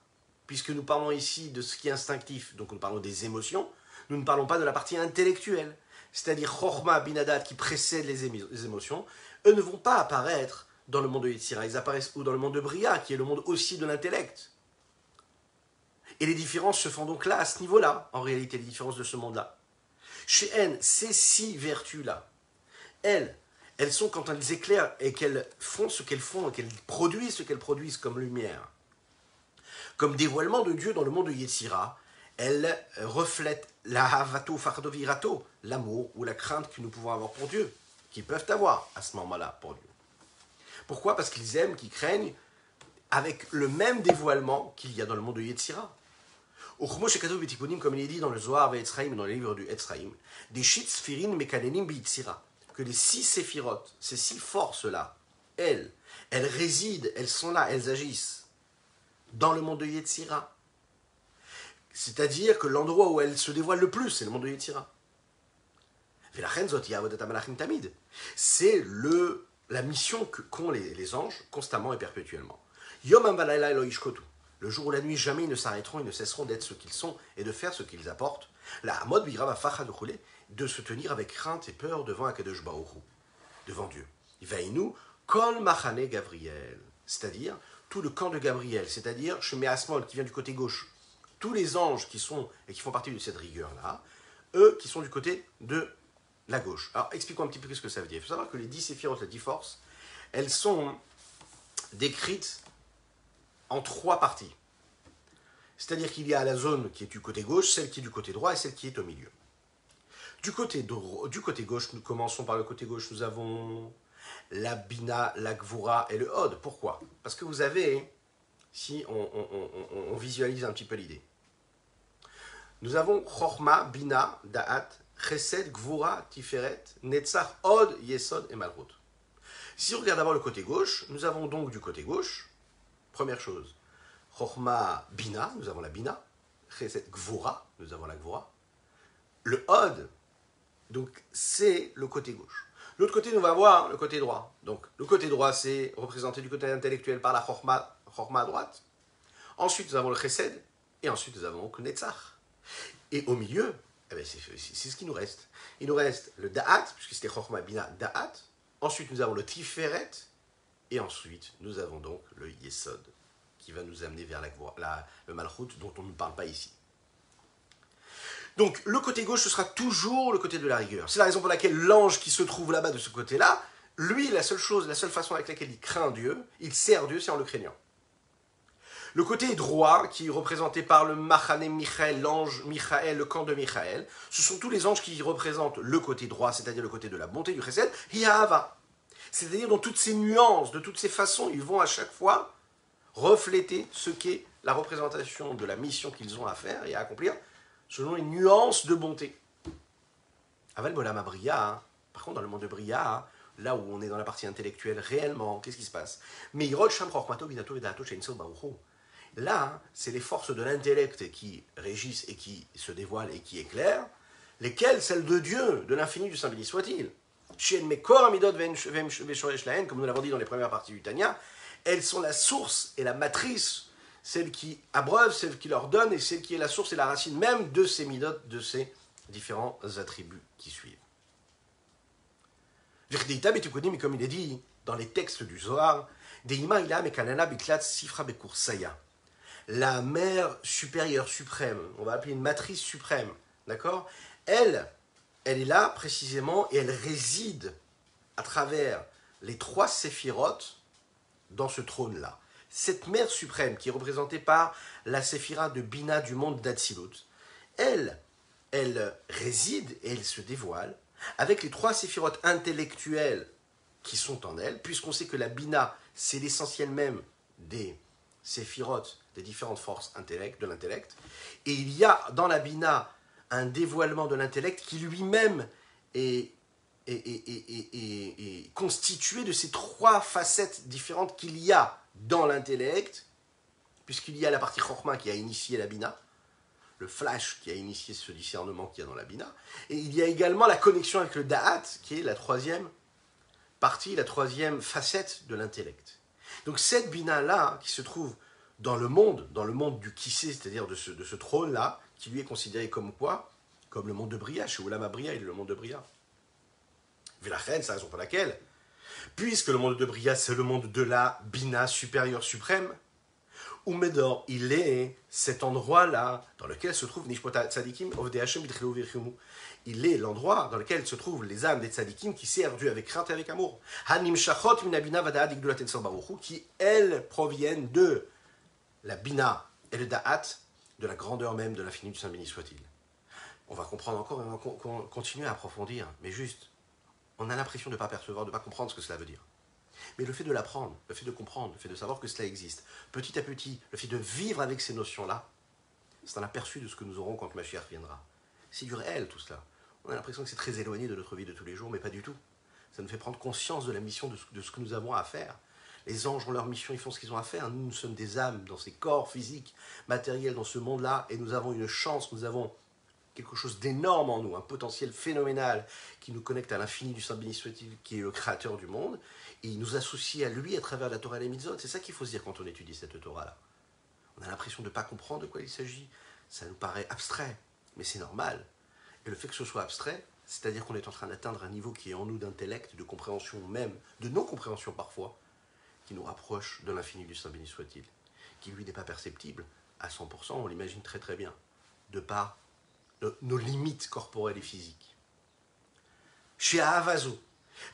puisque nous parlons ici de ce qui est instinctif, donc nous parlons des émotions, nous ne parlons pas de la partie intellectuelle, c'est-à-dire Chochma, Binadat, qui précède les émotions, eux ne vont pas apparaître dans le monde de Yetzira, ils apparaissent ou dans le monde de Bria, qui est le monde aussi de l'intellect. Et les différences se font donc là, à ce niveau-là, en réalité, les différences de ce monde-là. Chez N, ces 6 vertus-là, elles sont quand elles éclairent et qu'elles font ce qu'elles font, et qu'elles produisent ce qu'elles produisent comme lumière, comme dévoilement de Dieu dans le monde de Yetzira, elle reflète la havato fardovirato, l'amour ou la crainte que nous pouvons avoir pour Dieu, qu'ils peuvent avoir à ce moment-là pour Dieu. Pourquoi? Parce qu'ils aiment, qu'ils craignent, avec le même dévoilement qu'il y a dans le monde de Yetzira. Comme il est dit dans le Zohar Ve'etzraim, dans les livres du Etzraim, des shit sfirin mekanenim b'Yetzira, que les 6 séphirotes, ces 6 forces-là, elles résident, elles sont là, elles agissent dans le monde de Yetzira. C'est-à-dire que l'endroit où elles se dévoilent le plus, c'est le monde de Yetzira. C'est la mission qu'ont les anges constamment et perpétuellement. Le jour ou la nuit, jamais ils ne s'arrêteront, ils ne cesseront d'être ce qu'ils sont et de faire ce qu'ils apportent. La mode de se tenir avec crainte et peur devant Akadosh Baruch Hu, devant Dieu. Vainu kol machane Gabriel, c'est-à-dire tout le camp de Gabriel, c'est-à-dire Shemé Asmol qui vient du côté gauche. Tous les anges qui sont et qui font partie de cette rigueur-là, eux qui sont du côté de la gauche. Alors expliquons un petit peu ce que ça veut dire. Il faut savoir que les 10 séphirotes, les 10 forces, elles sont décrites en 3 parties. C'est-à-dire qu'il y a la zone qui est du côté gauche, celle qui est du côté droit et celle qui est au milieu. Du côté gauche, nous commençons par le côté gauche, nous avons la Bina, la Gvura et le Hod. Pourquoi? Parce que vous avez, si on visualise un petit peu l'idée, nous avons Chorma, Bina, Da'at, Chesed, Gvura, Tiferet, Netzach, Hod, Yesod et Malchut. Si on regarde d'abord le côté gauche, nous avons donc du côté gauche, première chose, Chorma, Bina, nous avons la Bina, Chesed, Gvura, nous avons la Gvura. Le Hod, donc c'est le côté gauche. L'autre côté, nous va voir le côté droit. Donc le côté droit, c'est représenté du côté intellectuel par la Chorma à droite. Ensuite, nous avons le Chesed, et ensuite nous avons le Netzach. Et au milieu, eh bien, c'est ce qui nous reste. Il nous reste le Da'at, puisque c'était Chorma, Bina, Da'at. Ensuite, nous avons le Tiferet. Et ensuite, nous avons donc le Yesod, qui va nous amener vers le Malchut, dont on ne parle pas ici. Donc, le côté gauche, ce sera toujours le côté de la rigueur. C'est la raison pour laquelle l'ange qui se trouve là-bas de ce côté-là, lui, la seule façon avec laquelle il craint Dieu, il sert Dieu, c'est en le craignant. Le côté droit, qui est représenté par le Machane Michael, l'ange Michael, le camp de Michael, ce sont tous les anges qui représentent le côté droit, c'est-à-dire le côté de la bonté, du chesed, Hi'ahava. C'est-à-dire dans toutes ces nuances, de toutes ces façons, ils vont à chaque fois refléter ce qu'est la représentation de la mission qu'ils ont à faire et à accomplir, selon les nuances de bonté. Aval Bolam Bria, par contre dans le monde de Bria, là où on est dans la partie intellectuelle réellement, qu'est-ce qui se passe? Là, c'est les forces de l'intellect qui régissent et qui se dévoilent et qui éclairent, lesquelles, celles de Dieu, de l'infini, du Saint béni soit-il. Comme nous l'avons dit dans les premières parties du Tanya, elles sont la source et la matrice, celle qui abreuve, celle qui leur donne, et celle qui est la source et la racine même de ces midot, de ces différents attributs qui suivent. Comme il est dit dans les textes du Zohar, la mère supérieure, suprême, on va appeler une matrice suprême, d'accord? Elle est là précisément et elle réside à travers les 3 séphirotes dans ce trône-là. Cette mère suprême qui est représentée par la séphira de Bina du monde d'Atsilut, elle réside et elle se dévoile avec les 3 séphirotes intellectuelles qui sont en elle, puisqu'on sait que la Bina, c'est l'essentiel même des séphirotes, des différentes forces de l'intellect, et il y a dans la Bina un dévoilement de l'intellect qui lui-même est constitué de ces 3 facettes différentes qu'il y a dans l'intellect, puisqu'il y a la partie Chorma qui a initié la Bina, le flash qui a initié ce discernement qu'il y a dans la Bina, et il y a également la connexion avec le Da'at, qui est la 3e partie, la 3e facette de l'intellect. Donc cette Bina-là, qui se trouve dans le monde du Kissé, c'est-à-dire de ce trône-là, qui lui est considéré comme quoi? Comme le monde de Bria, chez Olam Bria, il est le monde de Bria. Velachen, c'est la raison pour laquelle, puisque le monde de Bria, c'est le monde de la Bina supérieure suprême, Umedor, il est cet endroit-là dans lequel se trouve Nishpota Tzadikim, Ovdei Hashem B'Tchilou V'Irchumu. Il est l'endroit dans lequel se trouvent les âmes des Tzadikim qui servent Dieu avec crainte et avec amour. Hanim Shachot Min Bina V'Da'at Igdulat Ensor Baruchu, qui elles proviennent de la Bina et le Da'at, de la grandeur même de l'infini du Saint béni soit-il. On va comprendre encore et on va continuer à approfondir, mais juste, on a l'impression de ne pas percevoir, de ne pas comprendre ce que cela veut dire. Mais le fait de l'apprendre, le fait de comprendre, le fait de savoir que cela existe, petit à petit, le fait de vivre avec ces notions-là, c'est un aperçu de ce que nous aurons quand Mashiach viendra. C'est du réel tout cela. On a l'impression que c'est très éloigné de notre vie de tous les jours, mais pas du tout. Ça nous fait prendre conscience de la mission, de ce que nous avons à faire. Les anges ont leur mission, ils font ce qu'ils ont à faire. Nous, nous sommes des âmes dans ces corps physiques, matériels dans ce monde-là, et nous avons une chance, nous avons quelque chose d'énorme en nous, un potentiel phénoménal qui nous connecte à l'infini du Saint béni soit-il, qui est le créateur du monde, et il nous associe à lui à travers la Torah et les mitzvot. C'est ça qu'il faut se dire quand on étudie cette Torah-là. On a l'impression de ne pas comprendre de quoi il s'agit. Ça nous paraît abstrait, mais c'est normal. Et le fait que ce soit abstrait, c'est-à-dire qu'on est en train d'atteindre un niveau qui est en nous d'intellect, de compréhension même, de non-compréhension parfois, qui nous rapproche de l'infini du Saint béni soit-il, qui lui n'est pas perceptible à 100%, on l'imagine très très bien, de par nos limites corporelles et physiques. Chez Ahavazo,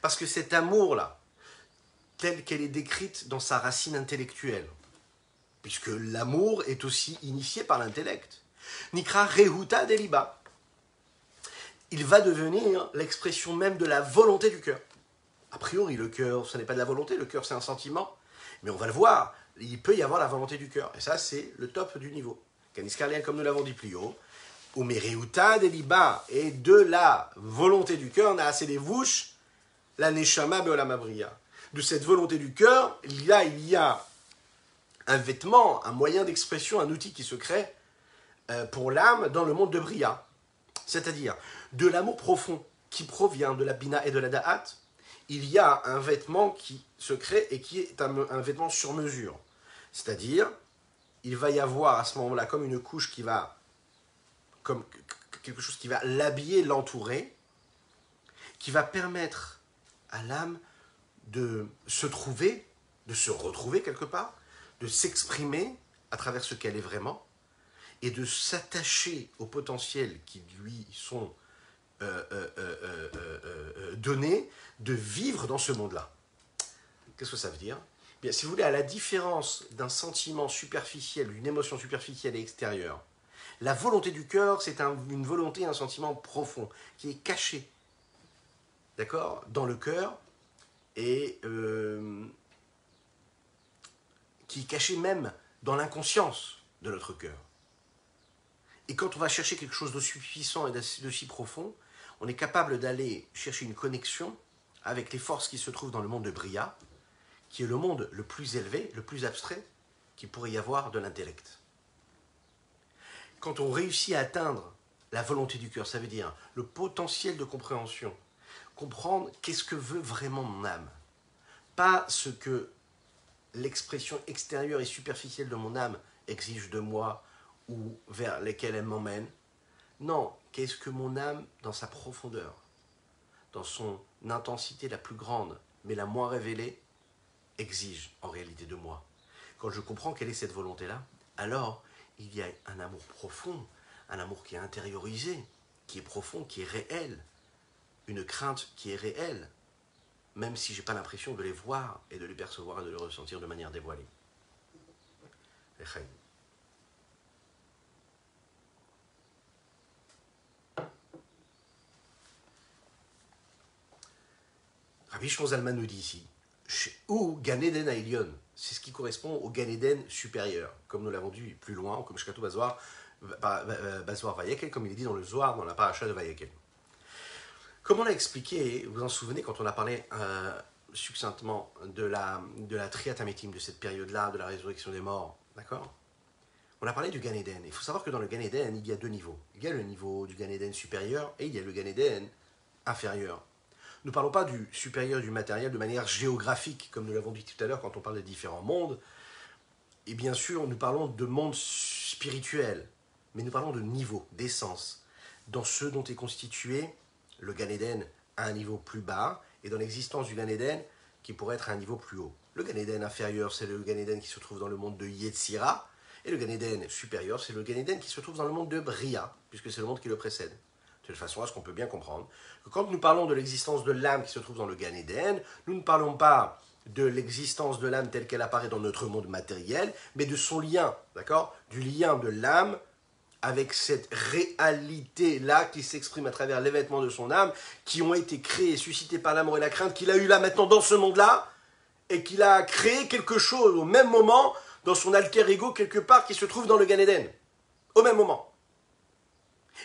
parce que cet amour-là, telle qu'elle est décrite dans sa racine intellectuelle, puisque l'amour est aussi initié par l'intellect, Nikra Rehuta Deliba, il va devenir l'expression même de la volonté du cœur. A priori, le cœur, ce n'est pas de la volonté, le cœur c'est un sentiment, mais on va le voir, il peut y avoir la volonté du cœur, et ça c'est le top du niveau. Kaniskarlian, comme nous l'avons dit plus haut, Umereuta Deliba, et de la volonté du cœur, on a assez des vouches, la Neshama Beolam Bria. De cette volonté du cœur, il y a un vêtement, un moyen d'expression, un outil qui se crée pour l'âme dans le monde de Bria. C'est-à-dire, de l'amour profond qui provient de la Bina et de la Da'at, il y a un vêtement qui se crée et qui est un vêtement sur mesure. C'est-à-dire, il va y avoir à ce moment-là comme une couche qui va, comme quelque chose qui va l'habiller, l'entourer, qui va permettre à l'âme de se trouver, de se retrouver quelque part, de s'exprimer à travers ce qu'elle est vraiment, et de s'attacher aux potentiels qui lui sont donnés, de vivre dans ce monde-là. Qu'est-ce que ça veut dire ? Bien, si vous voulez, à la différence d'un sentiment superficiel, d'une émotion superficielle et extérieure, la volonté du cœur, c'est une volonté, un sentiment profond, qui est caché, d'accord, dans le cœur, et qui est caché même dans l'inconscience de notre cœur. Et quand on va chercher quelque chose d'aussi puissant et d'aussi profond, on est capable d'aller chercher une connexion avec les forces qui se trouvent dans le monde de Bria, qui est le monde le plus élevé, le plus abstrait qu'il pourrait y avoir de l'intellect. Quand on réussit à atteindre la volonté du cœur, ça veut dire le potentiel de compréhension, comprendre qu'est-ce que veut vraiment mon âme, pas ce que l'expression extérieure et superficielle de mon âme exige de moi ou vers lesquelles elle m'emmène. Non, qu'est-ce que mon âme, dans sa profondeur, dans son intensité la plus grande, mais la moins révélée, exige en réalité de moi. Quand je comprends quelle est cette volonté-là, alors il y a un amour profond, un amour qui est intériorisé, qui est profond, qui est réel, une crainte qui est réelle, même si je n'ai pas l'impression de les voir et de les percevoir et de les ressentir de manière dévoilée. Rabbi Shimon Zalman nous dit ici, ou Gan Eden Ailion, c'est ce qui correspond au Gan Eden supérieur, comme nous l'avons dit plus loin, comme Shkatou Bazouar Vayakel, comme il est dit dans le Zohar, dans la paracha de Vayakel. Comme on l'a expliqué, vous vous en souvenez quand on a parlé succinctement de la Triat Hametim, de cette période-là, de la résurrection des morts, d'accord ? On a parlé du Gan Eden. Il faut savoir que dans le Gan Eden, il y a deux niveaux. Il y a le niveau du Gan Eden supérieur et il y a le Gan Eden inférieur. Nous ne parlons pas du supérieur du matériel de manière géographique, comme nous l'avons dit tout à l'heure quand on parle des différents mondes. Et bien sûr, nous parlons de monde spirituel, mais nous parlons de niveau, d'essence, dans ce dont est constitué le Gan Eden à un niveau plus bas, et dans l'existence du Gan Eden qui pourrait être à un niveau plus haut. Le Gan Eden inférieur, c'est le Gan Eden qui se trouve dans le monde de Yetzira, et le Gan Eden supérieur, c'est le Gan Eden qui se trouve dans le monde de Bria, puisque c'est le monde qui le précède. De toute façon à ce qu'on peut bien comprendre que quand nous parlons de l'existence de l'âme qui se trouve dans le Gan Eden, nous ne parlons pas de l'existence de l'âme telle qu'elle apparaît dans notre monde matériel, mais de son lien, d'accord ? Du lien de l'âme avec cette réalité-là qui s'exprime à travers les vêtements de son âme, qui ont été créés, suscités par l'amour et la crainte, qu'il a eu là maintenant dans ce monde-là, et qu'il a créé quelque chose au même moment dans son alter ego quelque part qui se trouve dans le Gan Eden, au même moment.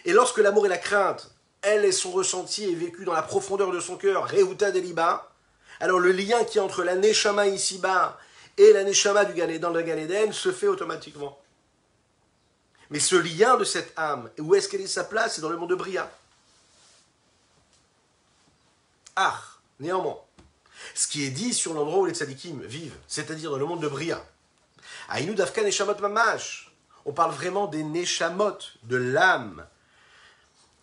Et lorsque l'amour et la crainte, elles sont ressenties et vécues dans la profondeur de son cœur, Rehuta Deliba, alors le lien qui est entre la Neshama ici-bas et la Neshama dans le Gan Eden se fait automatiquement. Mais ce lien de cette âme, où est-ce qu'elle est sa place? C'est dans le monde de Bria. Ah, néanmoins, ce qui est dit sur l'endroit où les tzadikim vivent, c'est-à-dire dans le monde de Bria, Aïnou Dafka Neshamot Mamash, on parle vraiment des Neshamot, de l'âme.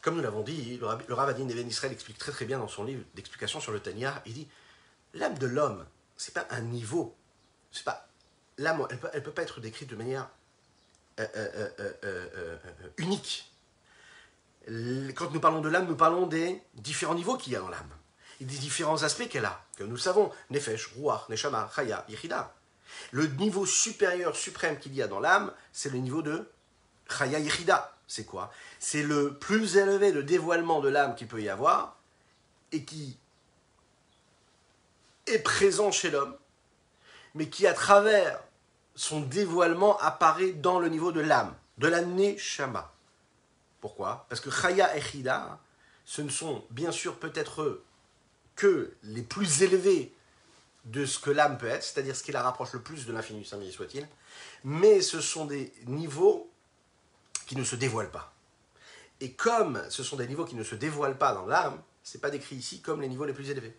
Comme nous l'avons dit, le Rav Adin Even Israël explique très très bien dans son livre d'explication sur le Tanya, il dit, l'âme de l'homme, c'est pas un niveau, c'est pas, l'âme, elle peut pas être décrite de manière unique. Quand nous parlons de l'âme, nous parlons des différents niveaux qu'il y a dans l'âme, et des différents aspects qu'elle a, que nous savons, Nefesh, Ruach, Neshama, Chaya, Yechida. Le niveau supérieur, suprême qu'il y a dans l'âme, c'est le niveau de Chaya Yechida. C'est quoi? C'est le plus élevé de dévoilement de l'âme qu'il peut y avoir, et qui est présent chez l'homme, mais qui à travers son dévoilement apparaît dans le niveau de l'âme, de la Neshama. Pourquoi? Parce que Chaya et Chida, ce ne sont bien sûr peut-être que les plus élevés de ce que l'âme peut être, c'est-à-dire ce qui la rapproche le plus de l'infini, saint béni soit-il, mais ce sont des niveaux qui ne se dévoilent pas. Et comme ce sont des niveaux qui ne se dévoilent pas dans l'âme, ce n'est pas décrit ici comme les niveaux les plus élevés.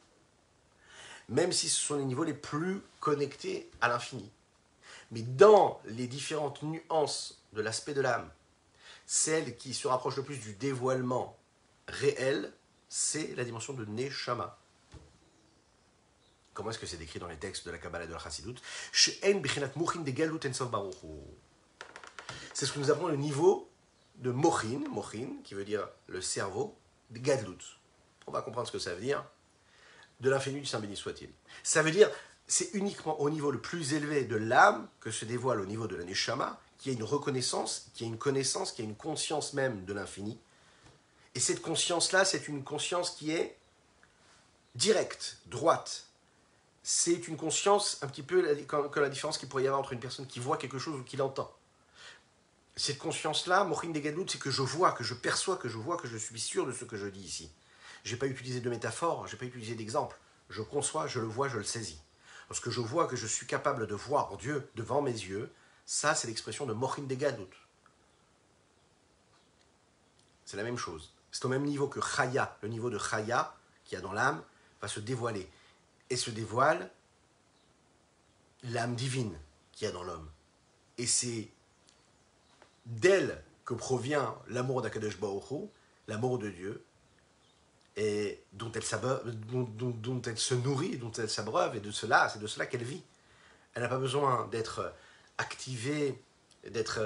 Même si ce sont les niveaux les plus connectés à l'infini. Mais dans les différentes nuances de l'aspect de l'âme, celle qui se rapproche le plus du dévoilement réel, c'est la dimension de Neshama. Comment est-ce que c'est décrit dans les textes de la Kabbalah et de la Chassidut? C'est ce que nous appelons le niveau de Mochin, qui veut dire le cerveau, de Gadlut. On va comprendre ce que ça veut dire, de l'infini du Saint béni soit-il. Ça veut dire, c'est uniquement au niveau le plus élevé de l'âme que se dévoile au niveau de la Neshama, qu'il y a une reconnaissance, qu'il y a une connaissance, qu'il y a une conscience même de l'infini. Et cette conscience-là, c'est une conscience qui est directe, droite. C'est une conscience un petit peu comme la différence qu'il pourrait y avoir entre une personne qui voit quelque chose ou qui l'entend. Cette conscience-là, Mochin de Gadlut, c'est que je vois, que je perçois, que je suis sûr de ce que je dis ici. Je n'ai pas utilisé de métaphore, je n'ai pas utilisé d'exemple. Je conçois, je le vois, je le saisis. Lorsque je vois que je suis capable de voir Dieu devant mes yeux, ça c'est l'expression de Mochin de Gadlut. C'est la même chose. C'est au même niveau que Chaya, le niveau de Chaya, qu'il y a dans l'âme, va se dévoiler. Et se dévoile l'âme divine qu'il y a dans l'homme. Et c'est d'elle que provient l'amour d'Akadosh Baruch Hu, l'amour de Dieu, et dont elle se nourrit, dont elle s'abreuve, et c'est de cela qu'elle vit. Elle n'a pas besoin d'être activée, d'être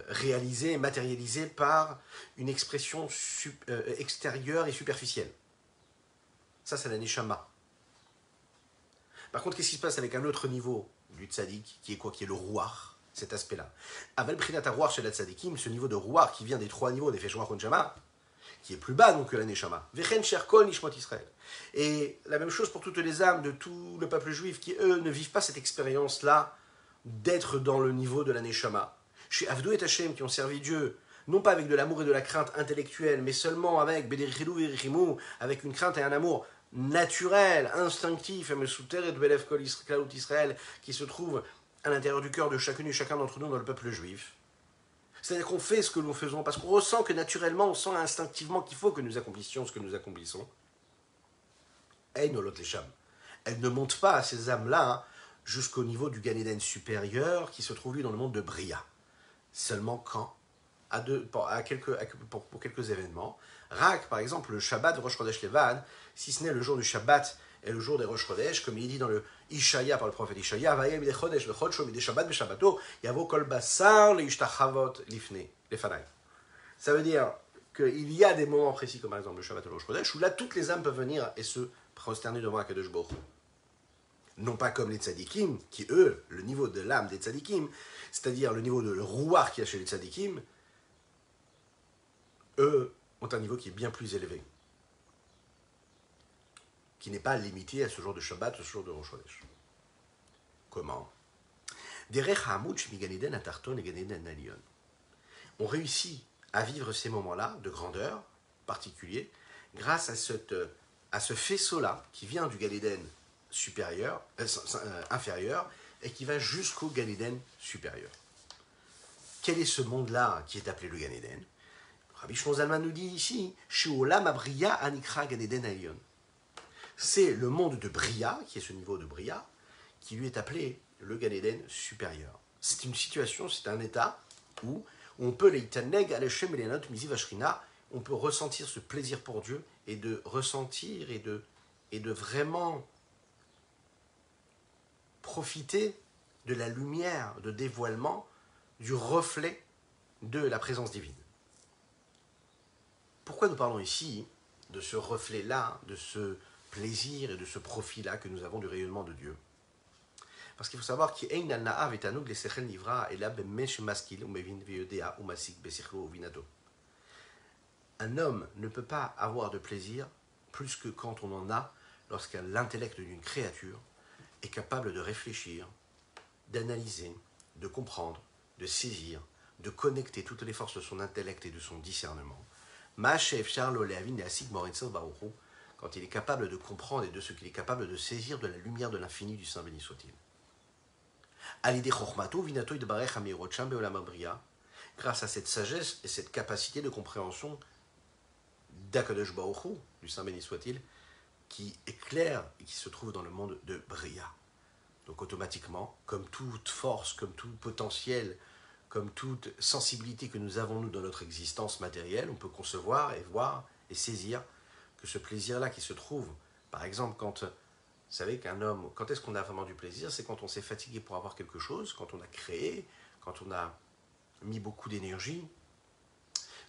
réalisée, matérialisée par une expression extérieure et superficielle. Ça, c'est la Neshama. Par contre, qu'est-ce qui se passe avec un autre niveau du tzaddik, qui est quoi? Qui est le Ruach, cet aspect-là. Aval Prinat Ruach chez la tzaddikim, ce niveau de Ruach qui vient des trois niveaux des Feshwach Neshama, qui est plus bas donc que la Neshama. Vechen Sherkol Nishmot Israël. Et la même chose pour toutes les âmes de tout le peuple juif qui, eux, ne vivent pas cette expérience-là d'être dans le niveau de la Neshama. Chez Avdou et Hashem, qui ont servi Dieu, non pas avec de l'amour et de la crainte intellectuelle, mais seulement avec Bederchilou Verichimou, avec une crainte et un amour naturel, instinctif, et Belef Kol Israël, qui se trouve à l'intérieur du cœur de chacune et chacun d'entre nous dans le peuple juif. C'est-à-dire qu'on fait ce que nous faisons, parce qu'on ressent que naturellement, on sent instinctivement qu'il faut que nous accomplissions ce que nous accomplissons. Elles ne montent pas à ces âmes-là jusqu'au niveau du Gan Eden supérieur qui se trouve lui dans le monde de Bria. Seulement quand pour quelques événements. Rak, par exemple, le Shabbat de Rosh Chodesh Levad, si ce n'est le jour du Shabbat et le jour des Rosh Chodesh, comme il est dit dans le Ishaya par le prophète Ishaya, Vayem de Chodesh v'Chodsho midei Shabbat v'Shabbato, Yavo kol basar leishtachavot lifnei lefanai. Ça veut dire qu'il y a des moments précis, comme par exemple le Shabbat et le Rosh Chodesh, où là toutes les âmes peuvent venir et se prosterner devant Akadosh Baruch Hu. Non pas comme les tzadikim, qui eux, le niveau de l'âme des tzadikim, c'est-à-dire le niveau de le rouar qu'il y a chez les tzadikim, eux ont un niveau qui est bien plus élevé, qui n'est pas limité à ce jour de Shabbat, ce jour de Rosh Chodesh. Comment? On réussit à vivre ces moments-là de grandeur particulier grâce à ce faisceau-là qui vient du Gan Eden supérieur, inférieur et qui va jusqu'au Gan Eden supérieur. Quel est ce monde-là qui est appelé le Gan Eden? Rabbi Shlomo Zalman nous dit ici, Sheolam Abriya Anikra Gan Eden Elyon. C'est le monde de Bria, qui est ce niveau de Bria, qui lui est appelé le Gan Eden supérieur. C'est une situation, c'est un état où on peut on peut ressentir ce plaisir pour Dieu et de ressentir et de vraiment profiter de la lumière, de dévoilement, du reflet de la présence divine. Pourquoi nous parlons ici de ce reflet-là, de ce plaisir et de ce profit-là que nous avons du rayonnement de Dieu? Parce qu'il faut savoir qu'un homme ne peut pas avoir de plaisir plus que quand on en a lorsque l'intellect d'une créature est capable de réfléchir, d'analyser, de comprendre, de saisir, de connecter toutes les forces de son intellect et de son discernement. Quand il est capable de comprendre et de ce qu'il est capable de saisir de la lumière de l'infini du Saint béni soit-il. Grâce à cette sagesse et cette capacité de compréhension d'Akadosh Baruch Hu, du Saint béni soit-il, qui éclaire et qui se trouve dans le monde de Bria. Donc automatiquement, comme toute force, comme tout potentiel, comme toute sensibilité que nous avons nous dans notre existence matérielle, on peut concevoir et voir et saisir que ce plaisir-là qui se trouve, par exemple, quand, vous savez qu'un homme, quand est-ce qu'on a vraiment du plaisir? C'est quand on s'est fatigué pour avoir quelque chose, quand on a créé, quand on a mis beaucoup d'énergie,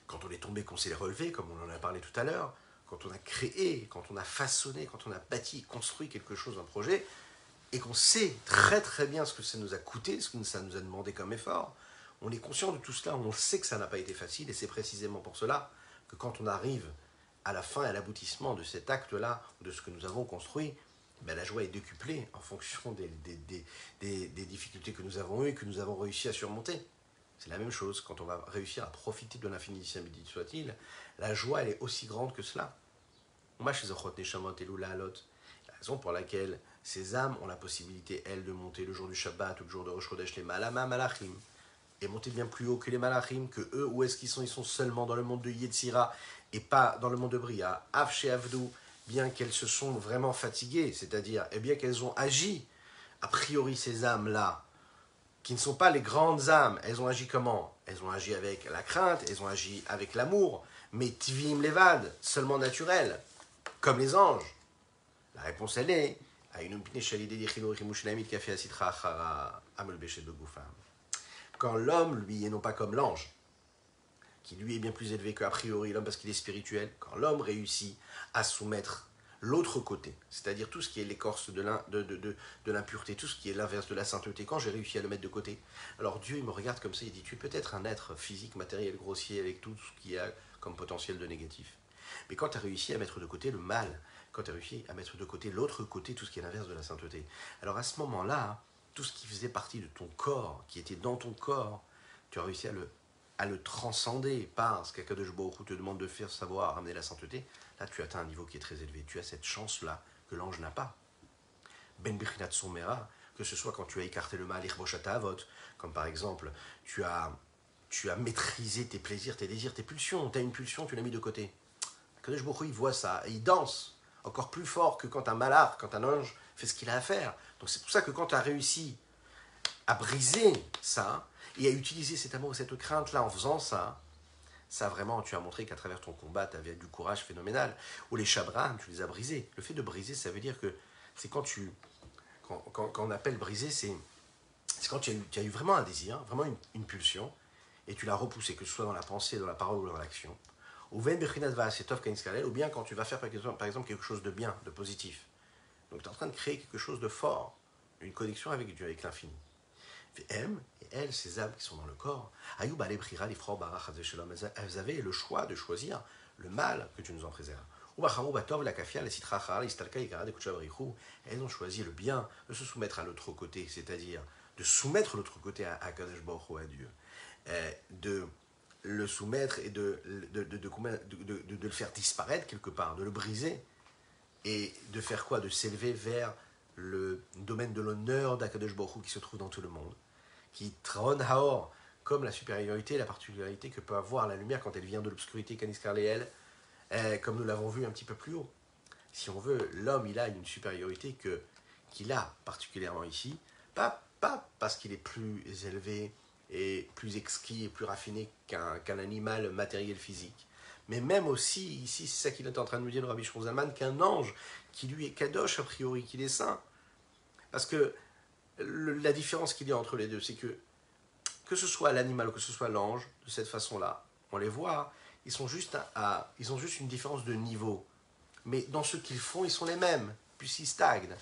quand on est tombé, qu'on s'est relevé, comme on en a parlé tout à l'heure, quand on a créé, quand on a façonné, quand on a bâti, construit quelque chose, un projet, et qu'on sait très très bien ce que ça nous a coûté, ce que ça nous a demandé comme effort, on est conscient de tout cela, on sait que ça n'a pas été facile, et c'est précisément pour cela que quand on arrive à la fin et à l'aboutissement de cet acte-là, de ce que nous avons construit, ben la joie est décuplée en fonction des difficultés que nous avons eues et que nous avons réussi à surmonter. C'est la même chose, quand on va réussir à profiter de l'infini béni soit-il, la joie elle est aussi grande que cela. La raison pour laquelle ces âmes ont la possibilité, elles, de monter le jour du Shabbat ou le jour de Rosh Chodesh, les Malama Malachim, et monter bien plus haut que les Malachim, que eux, où est-ce qu'ils sont? Ils sont seulement dans le monde de Yetzira et pas dans le monde de Bria. Avche Avdou, bien qu'elles se sont vraiment fatiguées, c'est-à-dire, eh bien qu'elles ont agi, a priori ces âmes-là, qui ne sont pas les grandes âmes, elles ont agi comment? Elles ont agi avec la crainte, elles ont agi avec l'amour, mais Tivim Levad, seulement naturel, comme les anges. La réponse elle est, quand l'homme, lui, est non pas comme l'ange, qui lui est bien plus élevé qu'a priori l'homme parce qu'il est spirituel, quand l'homme réussit à soumettre l'autre côté, c'est-à-dire tout ce qui est l'écorce de l'impureté, tout ce qui est l'inverse de la sainteté, quand j'ai réussi à le mettre de côté, alors Dieu il me regarde comme ça, il dit, tu es peut-être un être physique, matériel, grossier, avec tout ce qu'il y a comme potentiel de négatif. Mais quand tu as réussi à mettre de côté le mal, quand tu as réussi à mettre de côté l'autre côté, tout ce qui est l'inverse de la sainteté, alors à ce moment-là, tout ce qui faisait partie de ton corps, qui était dans ton corps, tu as réussi à le transcender par ce qu'Akadosh Baruch Hu te demande de faire, savoir amener la sainteté. Là, tu atteins un niveau qui est très élevé. Tu as cette chance-là que l'ange n'a pas. Ben Bichinat Somera, que ce soit quand tu as écarté le mal, Irboshata Avot, comme par exemple, tu as maîtrisé tes plaisirs, tes désirs, tes pulsions. Tu as une pulsion, tu l'as mis de côté. Akadosh Baruch Hu, il voit ça et il danse encore plus fort que quand un malach, quand un ange fait ce qu'il a à faire. Donc c'est pour ça que quand tu as réussi à briser ça et à utiliser cet amour, cette crainte-là en faisant ça, ça vraiment, tu as montré qu'à travers ton combat, tu avais du courage phénoménal. Ou les chabrans, tu les as brisés. Le fait de briser, ça veut dire que c'est quand on appelle briser, c'est quand tu as eu vraiment un désir, vraiment une pulsion, et tu l'as repoussé, que ce soit dans la pensée, dans la parole ou dans l'action. Ou bien quand tu vas faire par exemple quelque chose de bien, de positif. Donc tu es en train de créer quelque chose de fort. une connexion avec Dieu, avec l'infini. Et elles, ces âmes qui sont dans le corps, elles avaient le choix de choisir le mal que Dieu nous en préserve. Elles ont choisi le bien, de se soumettre à l'autre côté, c'est-à-dire de soumettre l'autre côté à Kadosh Baruch Hu, à Dieu, de le soumettre et de le faire disparaître quelque part, de le briser, et de faire quoi? De s'élever vers le domaine de l'honneur d'Akadosh Baruch Hu qui se trouve dans tout le monde, qui trône Haor, comme la supériorité, la particularité que peut avoir la lumière quand elle vient de l'obscurité, Kaniskar Leel, comme nous l'avons vu un petit peu plus haut. Si on veut, l'homme, il a une supériorité qu'il a particulièrement ici, pas parce qu'il est plus élevé et plus exquis et plus raffiné qu'un animal matériel physique, mais même aussi, ici, c'est ça qu'il est en train de nous dire le Rabbi Shimon Zalman, qu'un ange qui lui est kadosh a priori, qu'il est saint. Parce que la différence qu'il y a entre les deux, c'est que ce soit l'animal ou que ce soit l'ange, de cette façon-là, on les voit, ils ont juste une différence de niveau. Mais dans ce qu'ils font, ils sont les mêmes, puisqu'ils stagnent.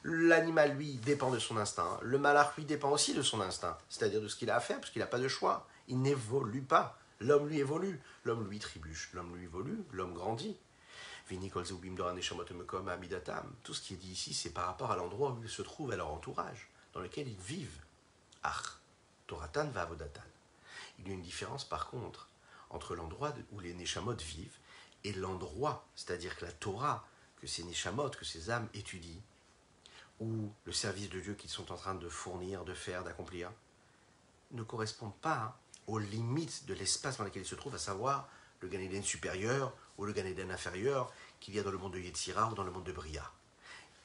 L'animal, lui, dépend de son instinct. Le malach, lui, dépend aussi de son instinct, c'est-à-dire de ce qu'il a à faire, parce qu'il n'a pas de choix. Il n'évolue pas. L'homme, lui, évolue. L'homme, lui, trébuche. L'homme, lui, évolue. L'homme grandit. Tout ce qui est dit ici, c'est par rapport à l'endroit où ils se trouvent, à leur entourage, dans lequel ils vivent. Ach, Toratan va Avodatan. Il y a une différence, par contre, entre l'endroit où les Neshamot vivent et l'endroit, c'est-à-dire que la Torah, que ces Neshamot, que ces âmes étudient, ou le service de Dieu qu'ils sont en train de fournir, de faire, d'accomplir, ne correspondent pas aux limites de l'espace dans lequel ils se trouvent, à savoir le Gan Eden supérieur ou le Gan Eden inférieur qu'il y a dans le monde de Yetzira ou dans le monde de Bria.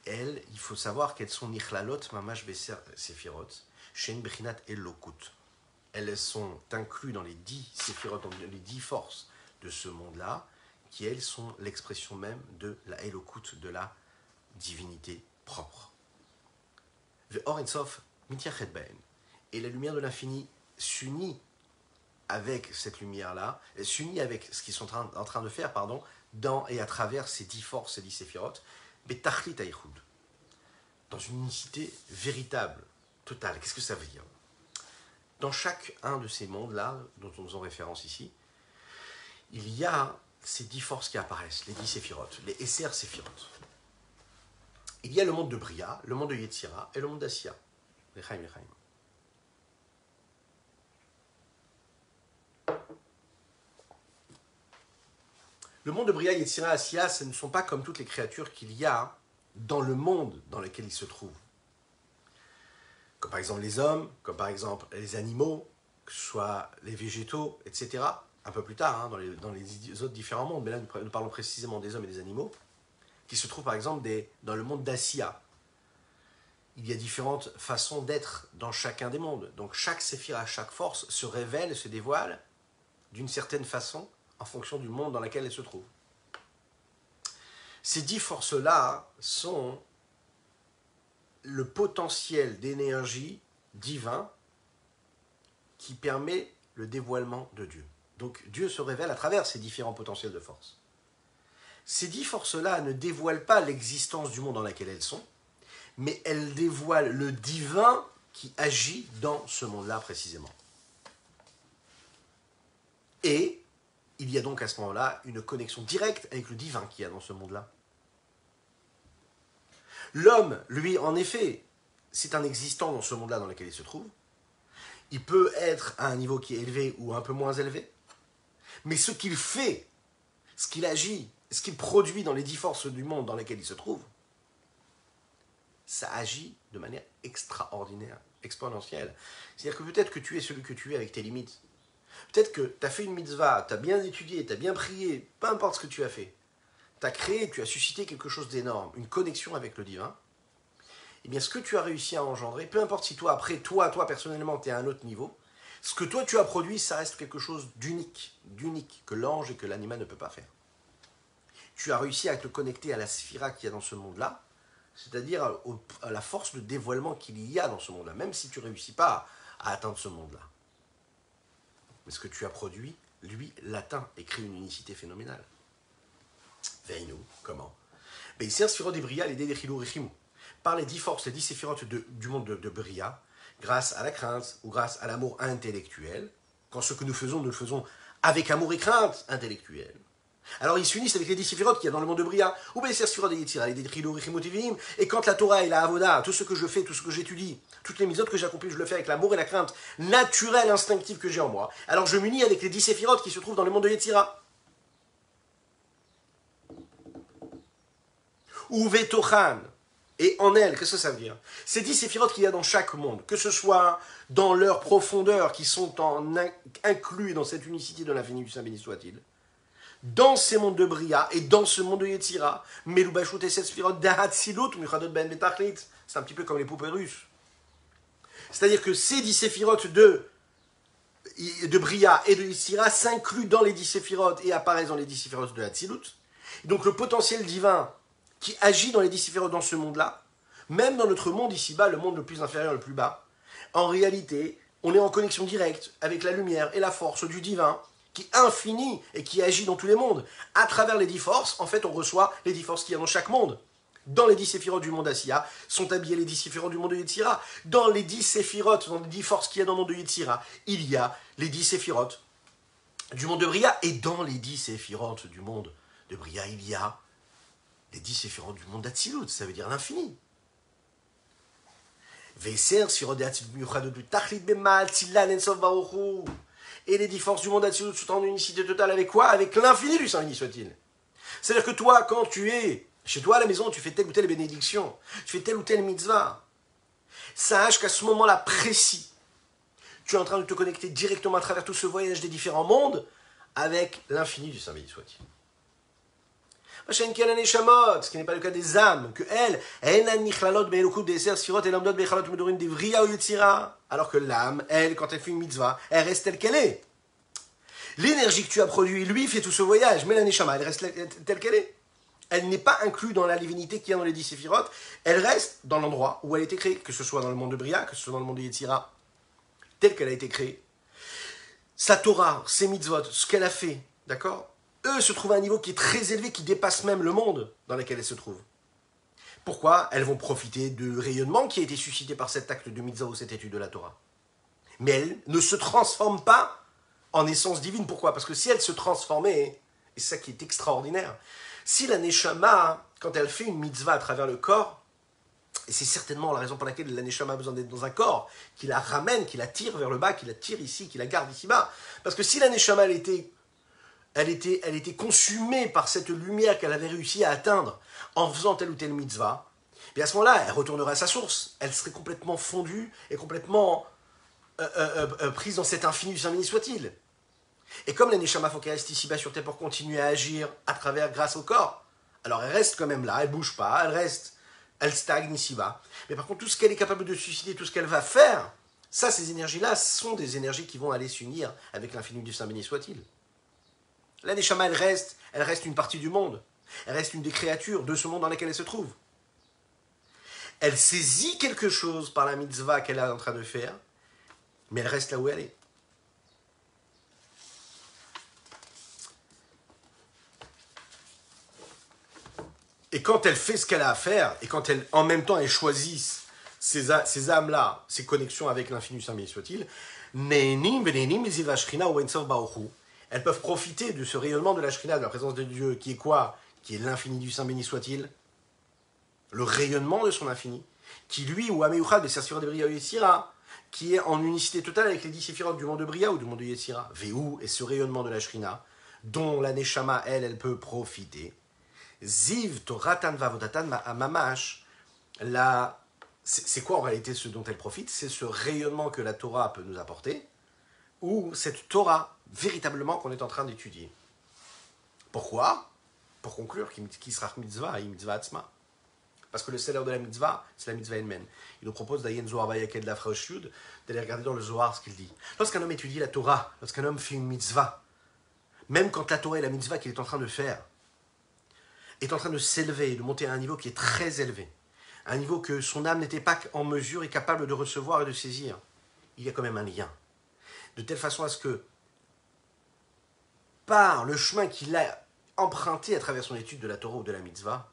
Elles, il faut savoir qu'elles sont Nichlalot Mamash Beser Sefirot, Shen Bechinat Elokut. Elles sont incluses dans les 10 Sefirot, dans les 10 forces de ce monde-là, qui elles sont l'expression même de la Elokut, de la divinité propre. Ve'or Ensof Mitiyachet Baen. Et la lumière de l'infini s'unit avec cette lumière-là, s'unit avec ce qu'ils sont en train de faire, dans et à travers ces 10 forces, ces 10 séphirotes, Betachlit Aïchoud, dans une unicité véritable, totale. Qu'est-ce que ça veut dire? Dans chaque un de ces mondes-là, dont nous faisons référence ici, il y a ces 10 forces qui apparaissent, les 10 séphirotes, les Esser séphirotes. Il y a le monde de Bria, le monde de Yetzira et le monde d'Assia. Lechaim. Le monde de Bria, Yetzira, Assia, ce ne sont pas comme toutes les créatures qu'il y a dans le monde dans lequel ils se trouvent. Comme par exemple les hommes, comme par exemple les animaux, que ce soit les végétaux, etc. Un peu plus tard, dans les autres différents mondes, mais là nous parlons précisément des hommes et des animaux, qui se trouvent par exemple dans le monde d'Assia. Il y a différentes façons d'être dans chacun des mondes. Donc chaque séphira, chaque force se révèle, se dévoile d'une certaine façon en fonction du monde dans lequel elle se trouve. Ces 10 forces-là sont le potentiel d'énergie divin qui permet le dévoilement de Dieu. Donc Dieu se révèle à travers ces différents potentiels de force. Ces 10 forces-là ne dévoilent pas l'existence du monde dans lequel elles sont, mais elles dévoilent le divin qui agit dans ce monde-là précisément. Et il y a donc à ce moment-là une connexion directe avec le divin qu'il y a dans ce monde-là. L'homme, lui, en effet, c'est un existant dans ce monde-là dans lequel il se trouve. Il peut être à un niveau qui est élevé ou un peu moins élevé. Mais ce qu'il fait, ce qu'il agit, ce qu'il produit dans les 10 forces du monde dans lesquelles il se trouve, ça agit de manière extraordinaire, exponentielle. C'est-à-dire que peut-être que tu es celui que tu es avec tes limites. Peut-être que tu as fait une mitzvah, tu as bien étudié, tu as bien prié, peu importe ce que tu as fait. Tu as créé, tu as suscité quelque chose d'énorme, une connexion avec le divin. Eh bien, ce que tu as réussi à engendrer, peu importe si toi, personnellement, tu es à un autre niveau, ce que toi, tu as produit, ça reste quelque chose d'unique, que l'ange et que l'animal ne peut pas faire. Tu as réussi à te connecter à la sphira qu'il y a dans ce monde-là, c'est-à-dire à la force de dévoilement qu'il y a dans ce monde-là, même si tu ne réussis pas à atteindre ce monde-là. Mais ce que tu as produit, lui, l'atteint et crée une unicité phénoménale. Veille-nous, comment? par les 10 forces, les 10 séphirotes du monde de Bria, grâce à la crainte ou grâce à l'amour intellectuel, quand ce que nous le faisons avec amour et crainte intellectuelle. Alors ils s'unissent avec les 10 séphirotes qu'il y a dans le monde de Bria, ou bien les séphirotes de Yetzira, les Détrilo, Richimotivim, et quand la Torah et la Avoda, tout ce que je fais, tout ce que j'étudie, toutes les mitzvot que j'accomplis, je le fais avec l'amour et la crainte naturelle, instinctive que j'ai en moi. Alors je m'unis avec les 10 séphirotes qui se trouvent dans le monde de Yetzira. Ou Vetochan, et en elle, qu'est-ce que ça veut dire? Ces 10 séphirotes qu'il y a dans chaque monde, que ce soit dans leur profondeur, qui sont inclus dans cette unicité de l'infini du Saint béni soit-il, dans ces mondes de Bria et dans ce monde de Yetzira, Melubashut et Sespirot d'Ahatzilut, Muchadot Ben Betachlit, c'est un petit peu comme les poupées russes. C'est-à-dire que ces 10 séphirotes de Bria et de Yetzira s'incluent dans les 10 séphirotes et apparaissent dans les 10 séphirotes de Hatzilut. Donc le potentiel divin qui agit dans les 10 séphirotes dans ce monde-là, même dans notre monde ici-bas, le monde le plus inférieur, le plus bas, en réalité, on est en connexion directe avec la lumière et la force du divin, qui est infini et qui agit dans tous les mondes. À travers les 10 forces, en fait, on reçoit les 10 forces qu'il y a dans chaque monde. Dans les 10 séphirotes du monde Asiya, sont habillés les 10 séphirotes du monde de Yetzira. Dans les 10 séphirotes, dans les 10 forces qu'il y a dans le monde de Yetzira, il y a les 10 séphirotes du monde de Bria. Et dans les 10 séphirotes du monde de Bria, il y a les 10 séphirotes du monde d'Atsilut, ça veut dire l'infini. Et les 10 forces du monde d'Atsilut sont en unicité totale avec quoi? Avec l'infini du Saint béni soit-il. C'est-à-dire que toi, quand tu es chez toi à la maison, tu fais telle ou telle bénédiction, tu fais telle ou telle mitzvah, sache qu'à ce moment-là précis, tu es en train de te connecter directement à travers tout ce voyage des différents mondes avec l'infini du Saint béni soit-il. Ce qui n'est pas le cas des âmes, que elles, alors que l'âme, elle, quand elle fait une mitzvah, elle reste telle qu'elle est. L'énergie que tu as produite, lui, fait tout ce voyage, mais la neshama, elle reste telle qu'elle est. Elle n'est pas inclue dans la divinité qu'il y a dans les 10 séphirotes, elle reste dans l'endroit où elle a été créée, que ce soit dans le monde de Bria, que ce soit dans le monde de Yetzira, telle qu'elle a été créée. Sa Torah, ses mitzvot, ce qu'elle a fait, d'accord? Eux se trouvent à un niveau qui est très élevé, qui dépasse même le monde dans lequel elles se trouvent. Pourquoi? Elles vont profiter du rayonnement qui a été suscité par cet acte de mitzvah ou cette étude de la Torah. Mais elles ne se transforment pas en essence divine. Pourquoi? Parce que si elles se transformaient, et c'est ça qui est extraordinaire, si la Neshama, quand elle fait une mitzvah à travers le corps, et c'est certainement la raison pour laquelle la Neshama a besoin d'être dans un corps, qui la ramène, qui la tire vers le bas, qui la tire ici, qui la garde ici-bas, parce que si la Neshama, elle était consumée par cette lumière qu'elle avait réussi à atteindre en faisant telle ou telle mitzvah, et à ce moment-là, elle retournerait à sa source. Elle serait complètement fondue et complètement prise dans cet infini du Saint béni soit-il. Et comme la Neshama, faut qu'elle reste ici-bas sur terre pour continuer à agir à travers, grâce au corps, alors elle reste quand même là, elle bouge pas, elle stagne ici-bas. Mais par contre, tout ce qu'elle est capable de susciter, tout ce qu'elle va faire, ça, ces énergies-là, sont des énergies qui vont aller s'unir avec l'infini du Saint béni soit-il. La Neshama, elle reste une partie du monde. Elle reste une des créatures de ce monde dans lequel elle se trouve. Elle saisit quelque chose par la mitzvah qu'elle est en train de faire, mais elle reste là où elle est. Et quand elle fait ce qu'elle a à faire, et quand elle, en même temps, elle choisit ces âmes-là, ces connexions avec l'infini Saint béni soit-il, elles peuvent profiter de ce rayonnement de la Shrina, de la présence de Dieu, qui est quoi? Qui est l'infini du Saint béni soit-il, le rayonnement de son infini, qui lui, ou Ameuchad, de Sespirot de Bria ou Yetzira, qui est en unicité totale avec les 10 séphirotes du monde de Bria ou du monde de Yetzira. Véhou est ce rayonnement de la Shrina, dont la Neshama, elle peut profiter. Ziv Toratan Vavodatan Mamash, c'est quoi en réalité ce dont elle profite? C'est ce rayonnement que la Torah peut nous apporter, ou cette Torah véritablement qu'on est en train d'étudier. Pourquoi? Pour conclure, qui sera mitzvah et mitzvah atzma. Parce que le salaire de la mitzvah, c'est la mitzvah elle-même. Il nous propose d'Ayen Zohar Vayakel de la Frauche Yud, d'aller regarder dans le Zohar ce qu'il dit. Lorsqu'un homme étudie la Torah, lorsqu'un homme fait une mitzvah, même quand la Torah et la mitzvah qu'il est en train de faire est en train de s'élever, de monter à un niveau qui est très élevé, un niveau que son âme n'était pas en mesure et capable de recevoir et de saisir, il y a quand même un lien. De telle façon à ce que, par le chemin qu'il a emprunté à travers son étude de la Torah ou de la mitzvah,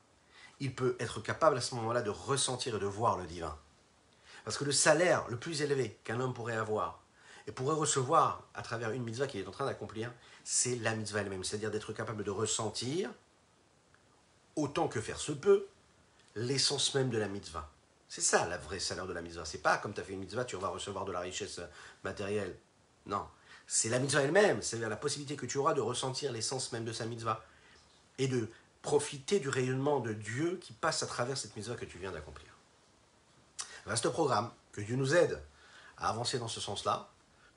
il peut être capable à ce moment-là de ressentir et de voir le divin. Parce que le salaire le plus élevé qu'un homme pourrait avoir et pourrait recevoir à travers une mitzvah qu'il est en train d'accomplir, c'est la mitzvah elle-même. C'est-à-dire d'être capable de ressentir, autant que faire se peut, l'essence même de la mitzvah. C'est ça, le vrai salaire de la mitzvah. C'est pas comme tu as fait une mitzvah, tu vas recevoir de la richesse matérielle. Non. C'est la mitzvah elle-même, c'est-à-dire la possibilité que tu auras de ressentir l'essence même de sa mitzvah et de profiter du rayonnement de Dieu qui passe à travers cette mitzvah que tu viens d'accomplir. Vaste programme, que Dieu nous aide à avancer dans ce sens-là,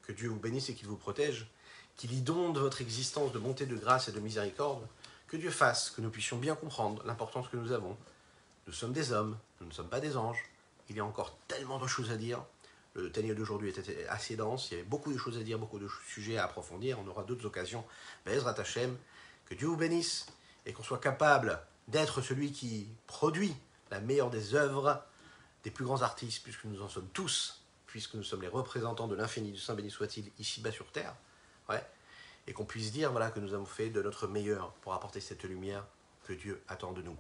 que Dieu vous bénisse et qu'il vous protège, qu'il inonde votre existence de bonté, de grâce et de miséricorde, que Dieu fasse que nous puissions bien comprendre l'importance que nous avons. Nous sommes des hommes, nous ne sommes pas des anges. Il y a encore tellement de choses à dire. Le Tanya d'aujourd'hui était assez dense, il y avait beaucoup de choses à dire, beaucoup de sujets à approfondir. On aura d'autres occasions. Be'ezrat Hashem, que Dieu vous bénisse et qu'on soit capable d'être celui qui produit la meilleure des œuvres des plus grands artistes, puisque nous en sommes tous, puisque nous sommes les représentants de l'infini, du Saint béni soit-il, ici-bas sur terre, ouais, et qu'on puisse dire voilà, que nous avons fait de notre meilleur pour apporter cette lumière que Dieu attend de nous.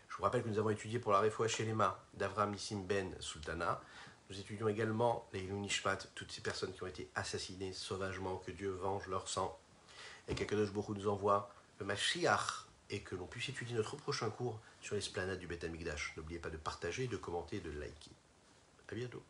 Je vous rappelle que nous avons étudié pour la Refoua Shelema d'Avram Nissim Ben Sultana. Nous étudions également les Ilou Nishmat, toutes ces personnes qui ont été assassinées sauvagement, que Dieu venge leur sang, et qu'Akadosh Baruch Hu nous envoie le Mashiach, et que l'on puisse étudier notre prochain cours sur l'esplanade du Beth Amikdash. N'oubliez pas de partager, de commenter et de liker. À bientôt.